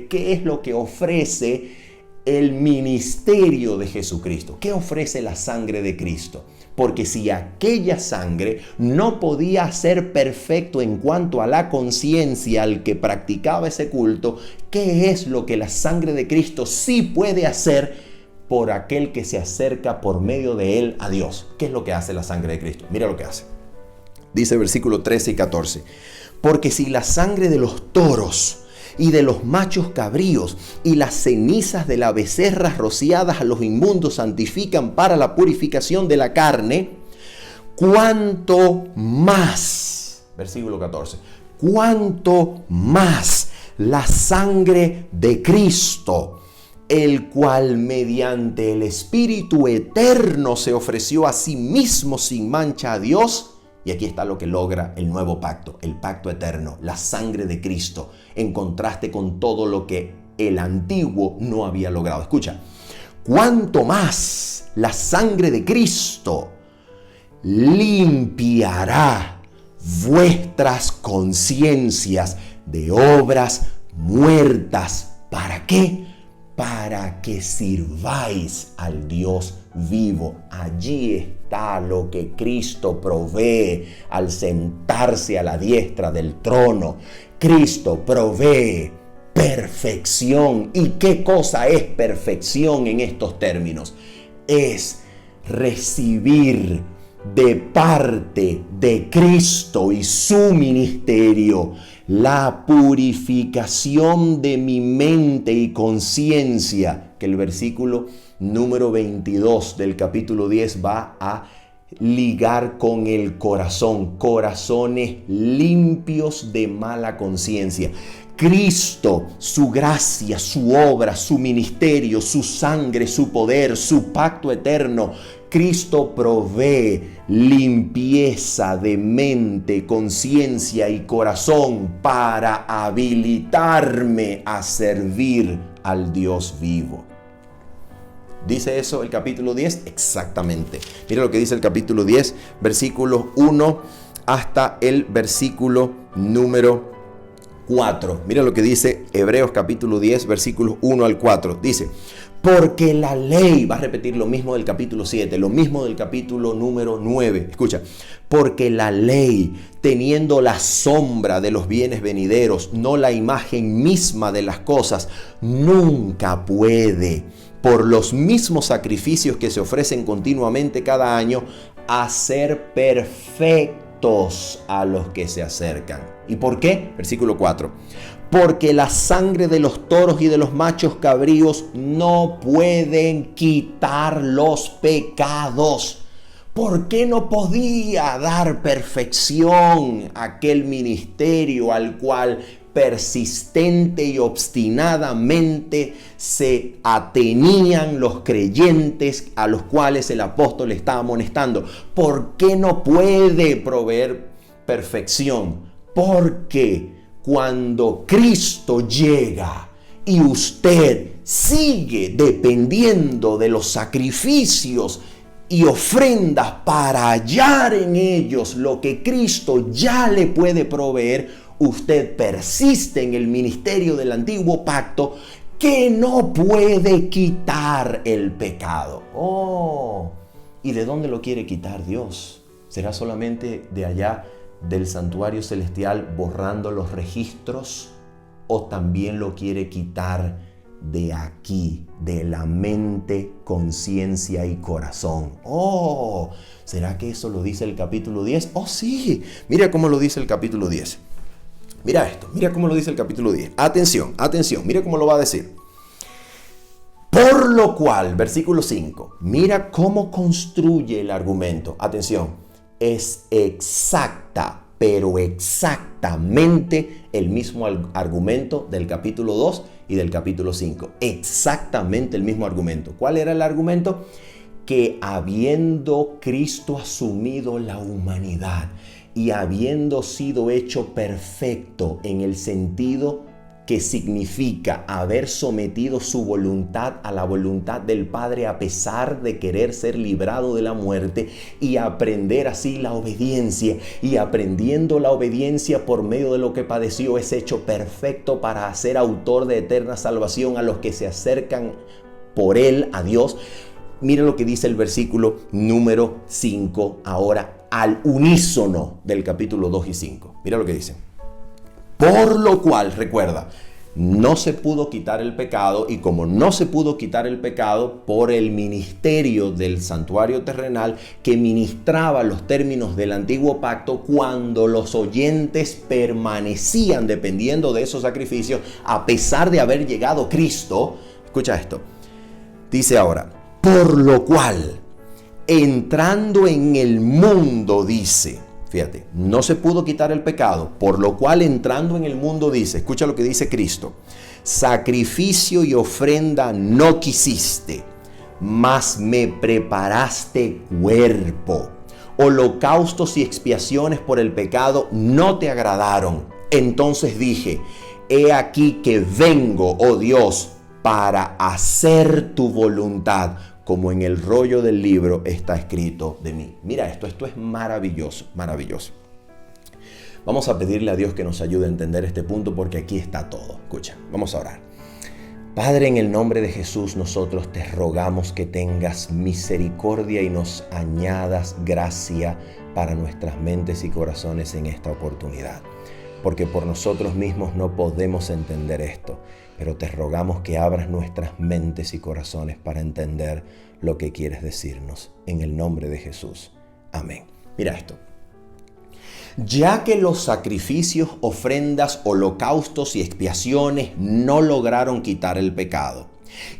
¿qué es lo que ofrece el ministerio de Jesucristo? ¿Qué ofrece la sangre de Cristo? Porque si aquella sangre no podía ser perfecto en cuanto a la conciencia al que practicaba ese culto, ¿qué es lo que la sangre de Cristo sí puede hacer por aquel que se acerca por medio de él a Dios? ¿Qué es lo que hace la sangre de Cristo? Mira lo que hace. Dice versículos 13 y 14. Porque si la sangre de los toros y de los machos cabríos y las cenizas de la becerra rociadas a los inmundos santifican para la purificación de la carne, cuánto más, versículo 14, cuánto más la sangre de Cristo, el cual mediante el Espíritu eterno se ofreció a sí mismo sin mancha a Dios. Y aquí está lo que logra el nuevo pacto, el pacto eterno, la sangre de Cristo, en contraste con todo lo que el antiguo no había logrado. Escucha, cuánto más la sangre de Cristo limpiará vuestras conciencias de obras muertas. ¿Para qué? Para que sirváis al Dios vivo. Allí está lo que Cristo provee al sentarse a la diestra del trono. Cristo provee perfección. ¿Y qué cosa es perfección en estos términos? Es recibir de parte de Cristo y su ministerio la purificación de mi mente y conciencia, que el versículo número 22 del capítulo 10 va a ligar con el corazón, corazones limpios de mala conciencia. Cristo, su gracia, su obra, su ministerio, su sangre, su poder, su pacto eterno. Cristo provee limpieza de mente, conciencia y corazón para habilitarme a servir al Dios vivo. ¿Dice eso el capítulo 10? Exactamente. Mira lo que dice el capítulo 10, versículos 1 hasta el versículo número 4. Mira lo que dice Hebreos capítulo 10, versículos 1 al 4. Dice, porque la ley, va a repetir lo mismo del capítulo 7, lo mismo del capítulo número 9. Escucha, porque la ley, teniendo la sombra de los bienes venideros, no la imagen misma de las cosas, nunca puede, por los mismos sacrificios que se ofrecen continuamente cada año, hacer perfectos a los que se acercan. ¿Y por qué? Versículo 4. Porque la sangre de los toros y de los machos cabríos no pueden quitar los pecados. ¿Por qué no podía dar perfección a aquel ministerio al cual persistente y obstinadamente se atenían los creyentes a los cuales el apóstol estaba amonestando? ¿Por qué no puede proveer perfección? Porque cuando Cristo llega y usted sigue dependiendo de los sacrificios y ofrendas para hallar en ellos lo que Cristo ya le puede proveer, usted persiste en el ministerio del antiguo pacto que no puede quitar el pecado. ¿Y de dónde lo quiere quitar Dios? ¿Será solamente de allá del santuario celestial borrando los registros? ¿O también lo quiere quitar de aquí, de la mente, conciencia y corazón? ¿Será que eso lo dice el capítulo 10? Sí, mira cómo lo dice el capítulo 10. Mira esto, mira cómo lo dice el capítulo 10. Atención, mira cómo lo va a decir. Por lo cual, versículo 5, mira cómo construye el argumento. Atención, es exacta, pero exactamente el mismo argumento del capítulo 2 y del capítulo 5. Exactamente el mismo argumento. ¿Cuál era el argumento? Que habiendo Cristo asumido la humanidad y habiendo sido hecho perfecto en el sentido que significa haber sometido su voluntad a la voluntad del Padre a pesar de querer ser librado de la muerte y aprender así la obediencia, y aprendiendo la obediencia por medio de lo que padeció es hecho perfecto para hacer autor de eterna salvación a los que se acercan por él a Dios. Mira lo que dice el versículo número 5 ahora al unísono del capítulo 2 y 5. Mira lo que dice. Por lo cual, recuerda, no se pudo quitar el pecado, y como no se pudo quitar el pecado por el ministerio del santuario terrenal que ministraba los términos del antiguo pacto, cuando los oyentes permanecían dependiendo de esos sacrificios a pesar de haber llegado Cristo, escucha esto, dice ahora, por lo cual, entrando en el mundo, dice, fíjate, no se pudo quitar el pecado, por lo cual entrando en el mundo dice, escucha lo que dice Cristo, sacrificio y ofrenda no quisiste, mas me preparaste cuerpo. Holocaustos y expiaciones por el pecado no te agradaron. Entonces dije, he aquí que vengo, oh Dios, para hacer tu voluntad, como en el rollo del libro está escrito de mí. Mira esto es maravilloso, maravilloso. Vamos a pedirle a Dios que nos ayude a entender este punto porque aquí está todo. Escucha, vamos a orar. Padre, en el nombre de Jesús, nosotros te rogamos que tengas misericordia y nos añadas gracia para nuestras mentes y corazones en esta oportunidad. Porque por nosotros mismos no podemos entender esto, pero te rogamos que abras nuestras mentes y corazones para entender lo que quieres decirnos. En el nombre de Jesús. Amén. Mira esto. Ya que los sacrificios, ofrendas, holocaustos y expiaciones no lograron quitar el pecado,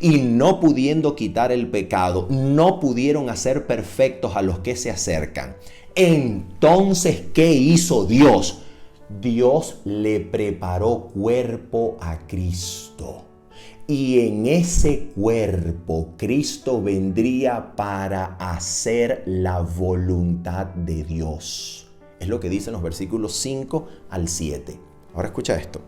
y no pudiendo quitar el pecado, no pudieron hacer perfectos a los que se acercan, entonces, ¿qué hizo Dios? Dios le preparó cuerpo a Cristo. Y en ese cuerpo, Cristo vendría para hacer la voluntad de Dios. Es lo que dicen los versículos 5 al 7. Ahora escucha esto.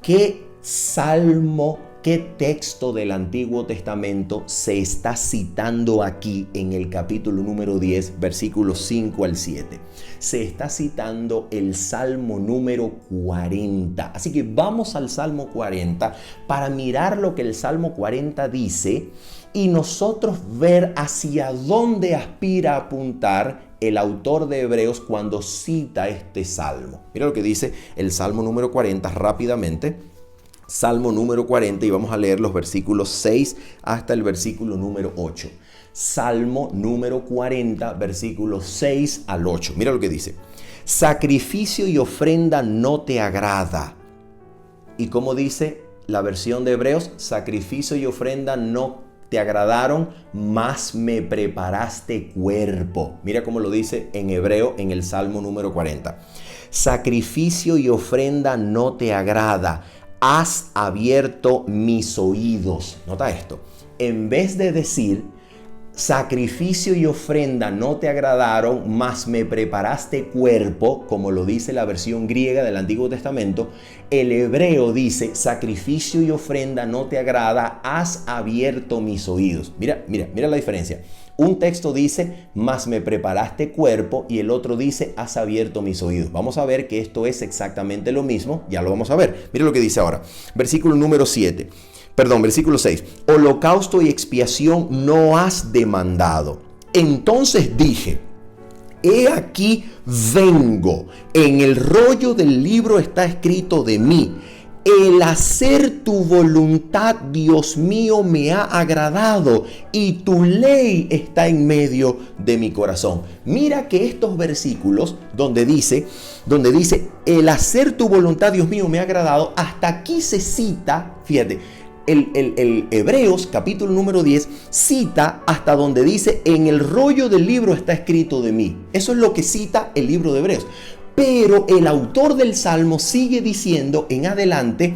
¿Qué salmo, qué texto del Antiguo Testamento se está citando aquí en el capítulo número 10, versículos 5 al 7? Se está citando el Salmo número 40. Así que vamos al Salmo 40 para mirar lo que el Salmo 40 dice y nosotros ver hacia dónde aspira a apuntar el autor de Hebreos cuando cita este salmo. Mira lo que dice el Salmo número 40 rápidamente. Salmo número 40 y vamos a leer los versículos 6 hasta el versículo número 8. Salmo número 40, versículos 6 al 8. Mira lo que dice. Sacrificio y ofrenda no te agrada. Y como dice la versión de Hebreos, sacrificio y ofrenda no te agradaron, mas me preparaste cuerpo. Mira cómo lo dice en hebreo en el Salmo número 40. Sacrificio y ofrenda no te agrada. Has abierto mis oídos. Nota esto. En vez de decir, sacrificio y ofrenda no te agradaron, mas me preparaste cuerpo, como lo dice la versión griega del Antiguo Testamento. El hebreo dice, sacrificio y ofrenda no te agrada, has abierto mis oídos. Mira la diferencia. Un texto dice, mas me preparaste cuerpo, y el otro dice, has abierto mis oídos. Vamos a ver que esto es exactamente lo mismo, ya lo vamos a ver. Mira lo que dice ahora, versículo 6. Holocausto y expiación no has demandado. Entonces dije, he aquí vengo, en el rollo del libro está escrito de mí. El hacer tu voluntad, Dios mío, me ha agradado, y tu ley está en medio de mi corazón. Mira que estos versículos donde dice, el hacer tu voluntad, Dios mío, me ha agradado, hasta aquí se cita, fíjate, el Hebreos capítulo número 10 cita hasta donde dice, en el rollo del libro está escrito de mí. Eso es lo que cita el libro de Hebreos. Pero el autor del Salmo sigue diciendo en adelante,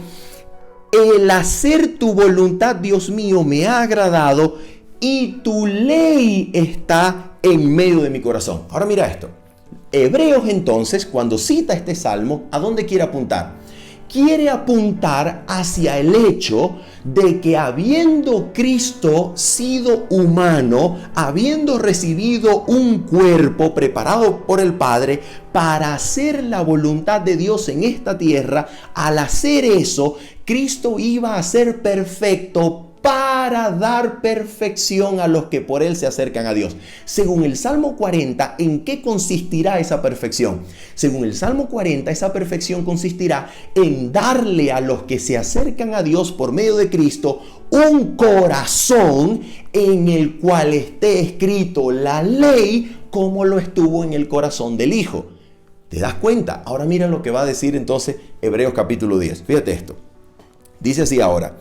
el hacer tu voluntad, Dios mío, me ha agradado, y tu ley está en medio de mi corazón. Ahora mira esto. Hebreos entonces, cuando cita este Salmo, ¿a dónde quiere apuntar? Quiere apuntar hacia el hecho de que habiendo Cristo sido humano, habiendo recibido un cuerpo preparado por el Padre para hacer la voluntad de Dios en esta tierra, al hacer eso, Cristo iba a ser perfecto para dar perfección a los que por él se acercan a Dios. Según el Salmo 40, ¿en qué consistirá esa perfección? Según el Salmo 40, esa perfección consistirá en darle a los que se acercan a Dios por medio de Cristo un corazón en el cual esté escrito la ley como lo estuvo en el corazón del Hijo. ¿Te das cuenta? Ahora mira lo que va a decir entonces Hebreos capítulo 10. Fíjate esto. Dice así ahora.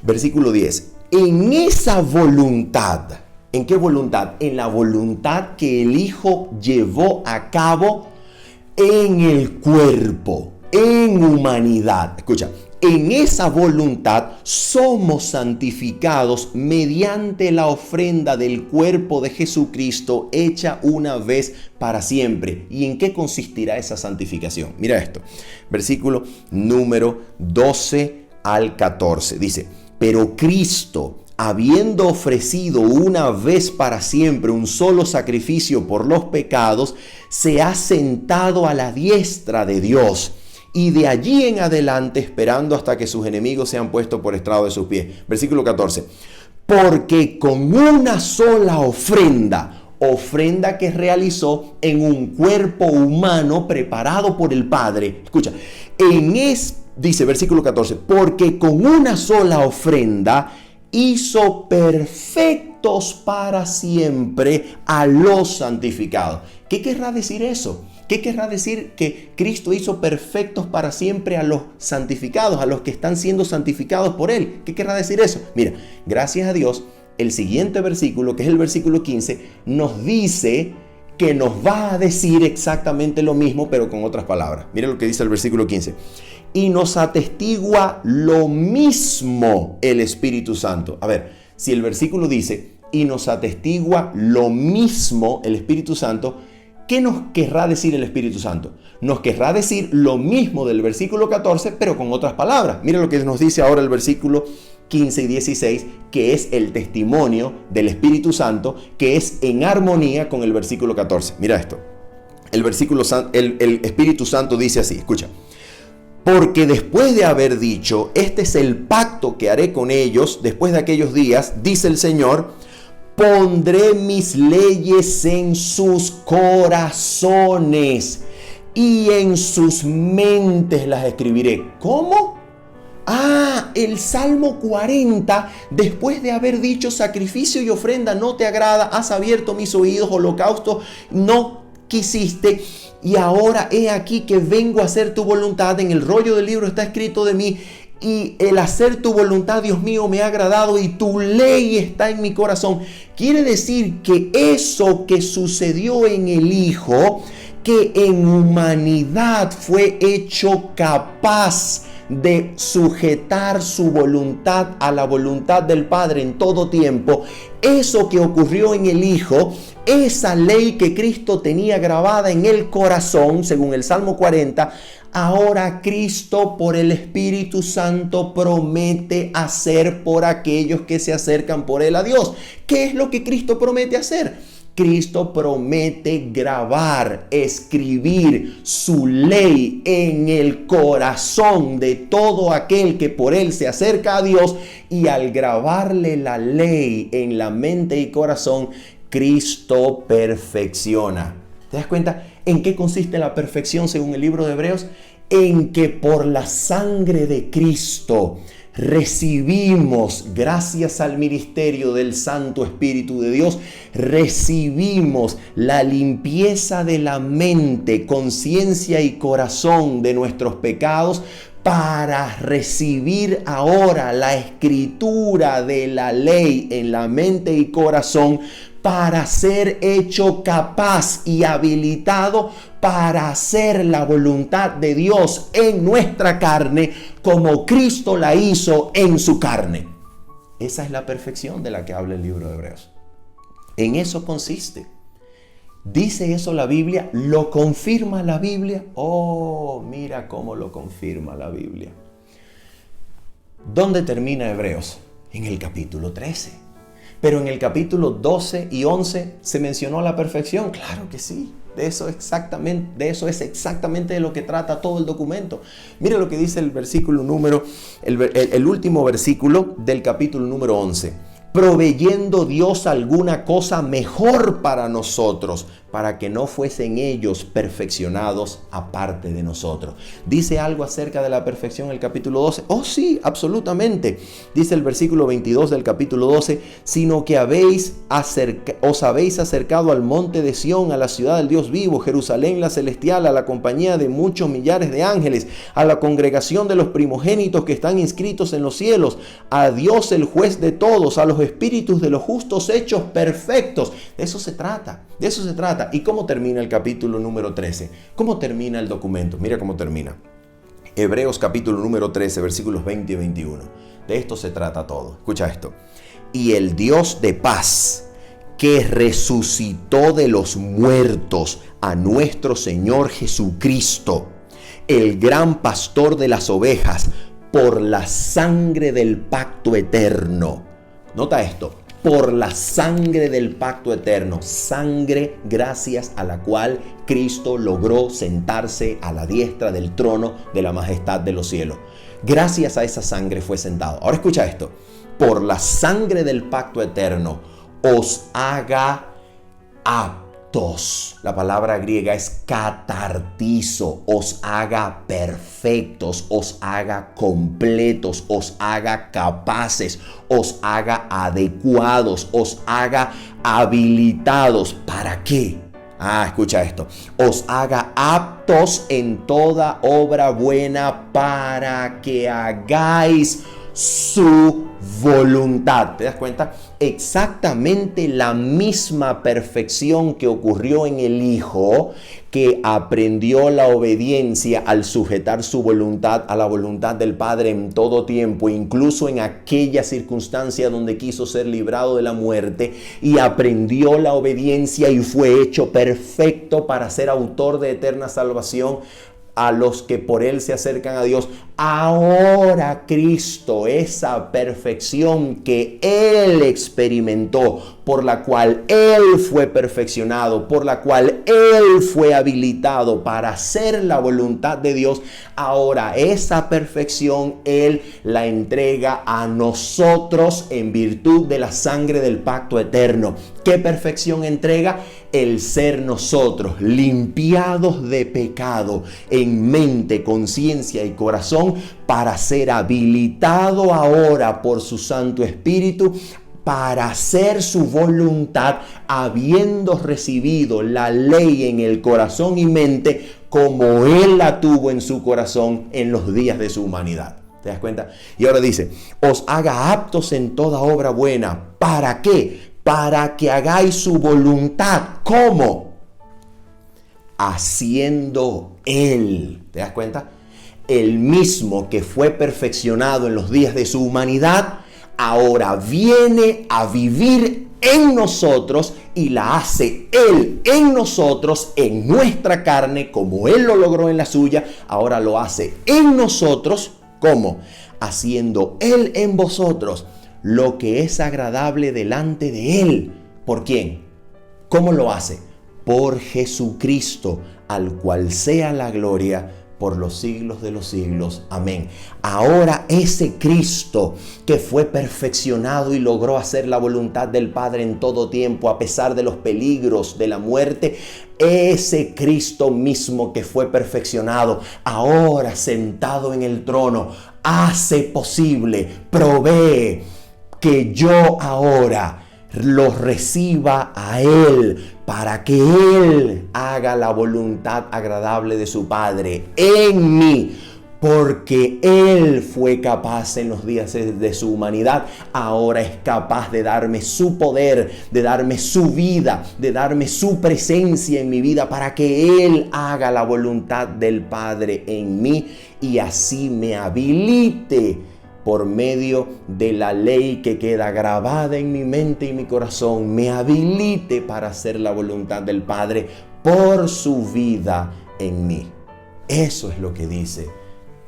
Versículo 10, en esa voluntad, ¿en qué voluntad? En la voluntad que el Hijo llevó a cabo en el cuerpo, en humanidad. Escucha, en esa voluntad somos santificados mediante la ofrenda del cuerpo de Jesucristo hecha una vez para siempre. ¿Y en qué consistirá esa santificación? Mira esto, versículo número 12 al 14, dice, pero Cristo, habiendo ofrecido una vez para siempre un solo sacrificio por los pecados, se ha sentado a la diestra de Dios, y de allí en adelante esperando hasta que sus enemigos sean puestos por estrado de sus pies. Versículo 14. Porque con una sola ofrenda que realizó en un cuerpo humano preparado por el Padre. Escucha, dice versículo 14, porque con una sola ofrenda hizo perfectos para siempre a los santificados. ¿Qué querrá decir eso? ¿Qué querrá decir que Cristo hizo perfectos para siempre a los santificados, a los que están siendo santificados por Él? ¿Qué querrá decir eso? Mira, gracias a Dios, el siguiente versículo, que es el versículo 15, nos dice que nos va a decir exactamente lo mismo, pero con otras palabras. Mira lo que dice el versículo 15. Y nos atestigua lo mismo el Espíritu Santo. A ver, si el versículo dice, y nos atestigua lo mismo el Espíritu Santo, ¿qué nos querrá decir el Espíritu Santo? Nos querrá decir lo mismo del versículo 14, pero con otras palabras. Mira lo que nos dice ahora el versículo 15 y 16, que es el testimonio del Espíritu Santo, que es en armonía con el versículo 14. Mira esto. El Espíritu Santo dice así, escucha. Porque después de haber dicho, este es el pacto que haré con ellos después de aquellos días, dice el Señor, pondré mis leyes en sus corazones y en sus mentes las escribiré. ¿Cómo? El Salmo 40, después de haber dicho sacrificio y ofrenda no te agrada, has abierto mis oídos, holocausto no quisiste, y ahora he aquí que vengo a hacer tu voluntad, en el rollo del libro está escrito de mí, y el hacer tu voluntad, Dios mío, me ha agradado, y tu ley está en mi corazón. Quiere decir que eso que sucedió en el Hijo, que en humanidad fue hecho capaz de sujetar su voluntad a la voluntad del Padre en todo tiempo, eso que ocurrió en el Hijo, esa ley que Cristo tenía grabada en el corazón, según el Salmo 40, ahora Cristo por el Espíritu Santo promete hacer por aquellos que se acercan por Él a Dios. ¿Qué es lo que Cristo promete hacer? Cristo promete grabar, escribir su ley en el corazón de todo aquel que por Él se acerca a Dios, y al grabarle la ley en la mente y corazón, Cristo perfecciona. ¿Te das cuenta en qué consiste la perfección según el libro de Hebreos? En que por la sangre de Cristo recibimos, gracias al ministerio del Santo Espíritu de Dios, recibimos la limpieza de la mente, conciencia y corazón de nuestros pecados, para recibir ahora la escritura de la ley en la mente y corazón, para ser hecho capaz y habilitado para hacer la voluntad de Dios en nuestra carne, como Cristo la hizo en su carne. Esa es la perfección de la que habla el libro de Hebreos. En eso consiste. ¿Dice eso la Biblia? ¿Lo confirma la Biblia? Oh, mira cómo lo confirma la Biblia. ¿Dónde termina Hebreos? En el capítulo 13. Pero en el capítulo 12 y 11 se mencionó la perfección. Claro que sí. De eso es exactamente de lo que trata todo el documento. Mire lo que dice el último versículo del capítulo número 11. Proveyendo Dios alguna cosa mejor para nosotros, para que no fuesen ellos perfeccionados aparte de nosotros. ¿Dice algo acerca de la perfección el capítulo 12? Oh sí, absolutamente. Dice el versículo 22 del capítulo 12, sino que os habéis acercado al monte de Sión, a la ciudad del Dios vivo, Jerusalén la celestial, a la compañía de muchos millares de ángeles, a la congregación de los primogénitos que están inscritos en los cielos, a Dios el juez de todos, a los espíritus de los justos hechos perfectos. De eso se trata. ¿Y cómo termina el capítulo número 13? ¿Cómo termina el documento? Mira cómo termina. Hebreos capítulo número 13, versículos 20 y 21. De esto se trata todo. Escucha esto. Y el Dios de paz, que resucitó de los muertos a nuestro Señor Jesucristo, el gran pastor de las ovejas, por la sangre del pacto eterno. Nota esto. Por la sangre del pacto eterno, sangre gracias a la cual Cristo logró sentarse a la diestra del trono de la majestad de los cielos. Gracias a esa sangre fue sentado. Ahora escucha esto. Por la sangre del pacto eterno os haga aptos. La palabra griega es catartizo. Os haga perfectos, os haga completos, os haga capaces, os haga adecuados, os haga habilitados. ¿Para qué? Escucha esto. Os haga aptos en toda obra buena, para que hagáis su voluntad. ¿Te das cuenta? Exactamente la misma perfección que ocurrió en el Hijo, que aprendió la obediencia al sujetar su voluntad a la voluntad del Padre en todo tiempo, incluso en aquella circunstancia donde quiso ser librado de la muerte, y aprendió la obediencia y fue hecho perfecto para ser autor de eterna salvación a los que por Él se acercan a Dios. Ahora Cristo, esa perfección que Él experimentó, por la cual Él fue perfeccionado, por la cual Él fue habilitado para hacer la voluntad de Dios, ahora esa perfección Él la entrega a nosotros en virtud de la sangre del pacto eterno. ¿Qué perfección entrega? El ser nosotros limpiados de pecado en mente, conciencia y corazón, para ser habilitado ahora por su Santo Espíritu para hacer su voluntad, habiendo recibido la ley en el corazón y mente como Él la tuvo en su corazón en los días de su humanidad. ¿Te das cuenta? Y ahora dice, os haga aptos en toda obra buena. ¿Para qué? Para que hagáis su voluntad. ¿Cómo? Haciendo Él. ¿Te das cuenta? el mismo que fue perfeccionado en los días de su humanidad, ahora viene a vivir en nosotros y la hace Él en nosotros, en nuestra carne, como Él lo logró en la suya. Ahora lo hace en nosotros, ¿cómo? Haciendo Él en vosotros lo que es agradable delante de Él. ¿Por quién? ¿Cómo lo hace? Por Jesucristo, al cual sea la gloria por los siglos de los siglos. Amén. Ahora ese Cristo que fue perfeccionado y logró hacer la voluntad del Padre en todo tiempo, a pesar de los peligros de la muerte, ese Cristo mismo que fue perfeccionado, ahora sentado en el trono, hace posible, provee que yo ahora los reciba a Él, para que Él haga la voluntad agradable de su Padre en mí, porque Él fue capaz en los días de su humanidad, ahora es capaz de darme su poder, de darme su vida, de darme su presencia en mi vida, para que Él haga la voluntad del Padre en mí y así me habilite por medio de la ley que queda grabada en mi mente y mi corazón, me habilite para hacer la voluntad del Padre por su vida en mí. Eso es lo que dice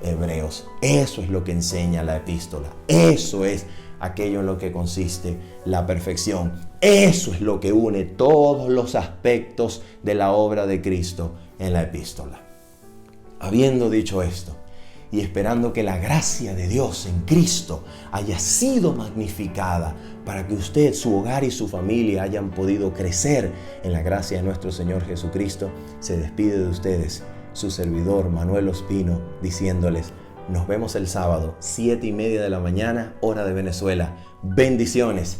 Hebreos, eso es lo que enseña la epístola, eso es aquello en lo que consiste la perfección, eso es lo que une todos los aspectos de la obra de Cristo en la epístola. Habiendo dicho esto, y esperando que la gracia de Dios en Cristo haya sido magnificada para que usted, su hogar y su familia hayan podido crecer en la gracia de nuestro Señor Jesucristo, se despide de ustedes su servidor Manuel Ospino, diciéndoles: nos vemos el sábado, 7:30 de la mañana, hora de Venezuela. Bendiciones.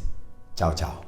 Chao, chao.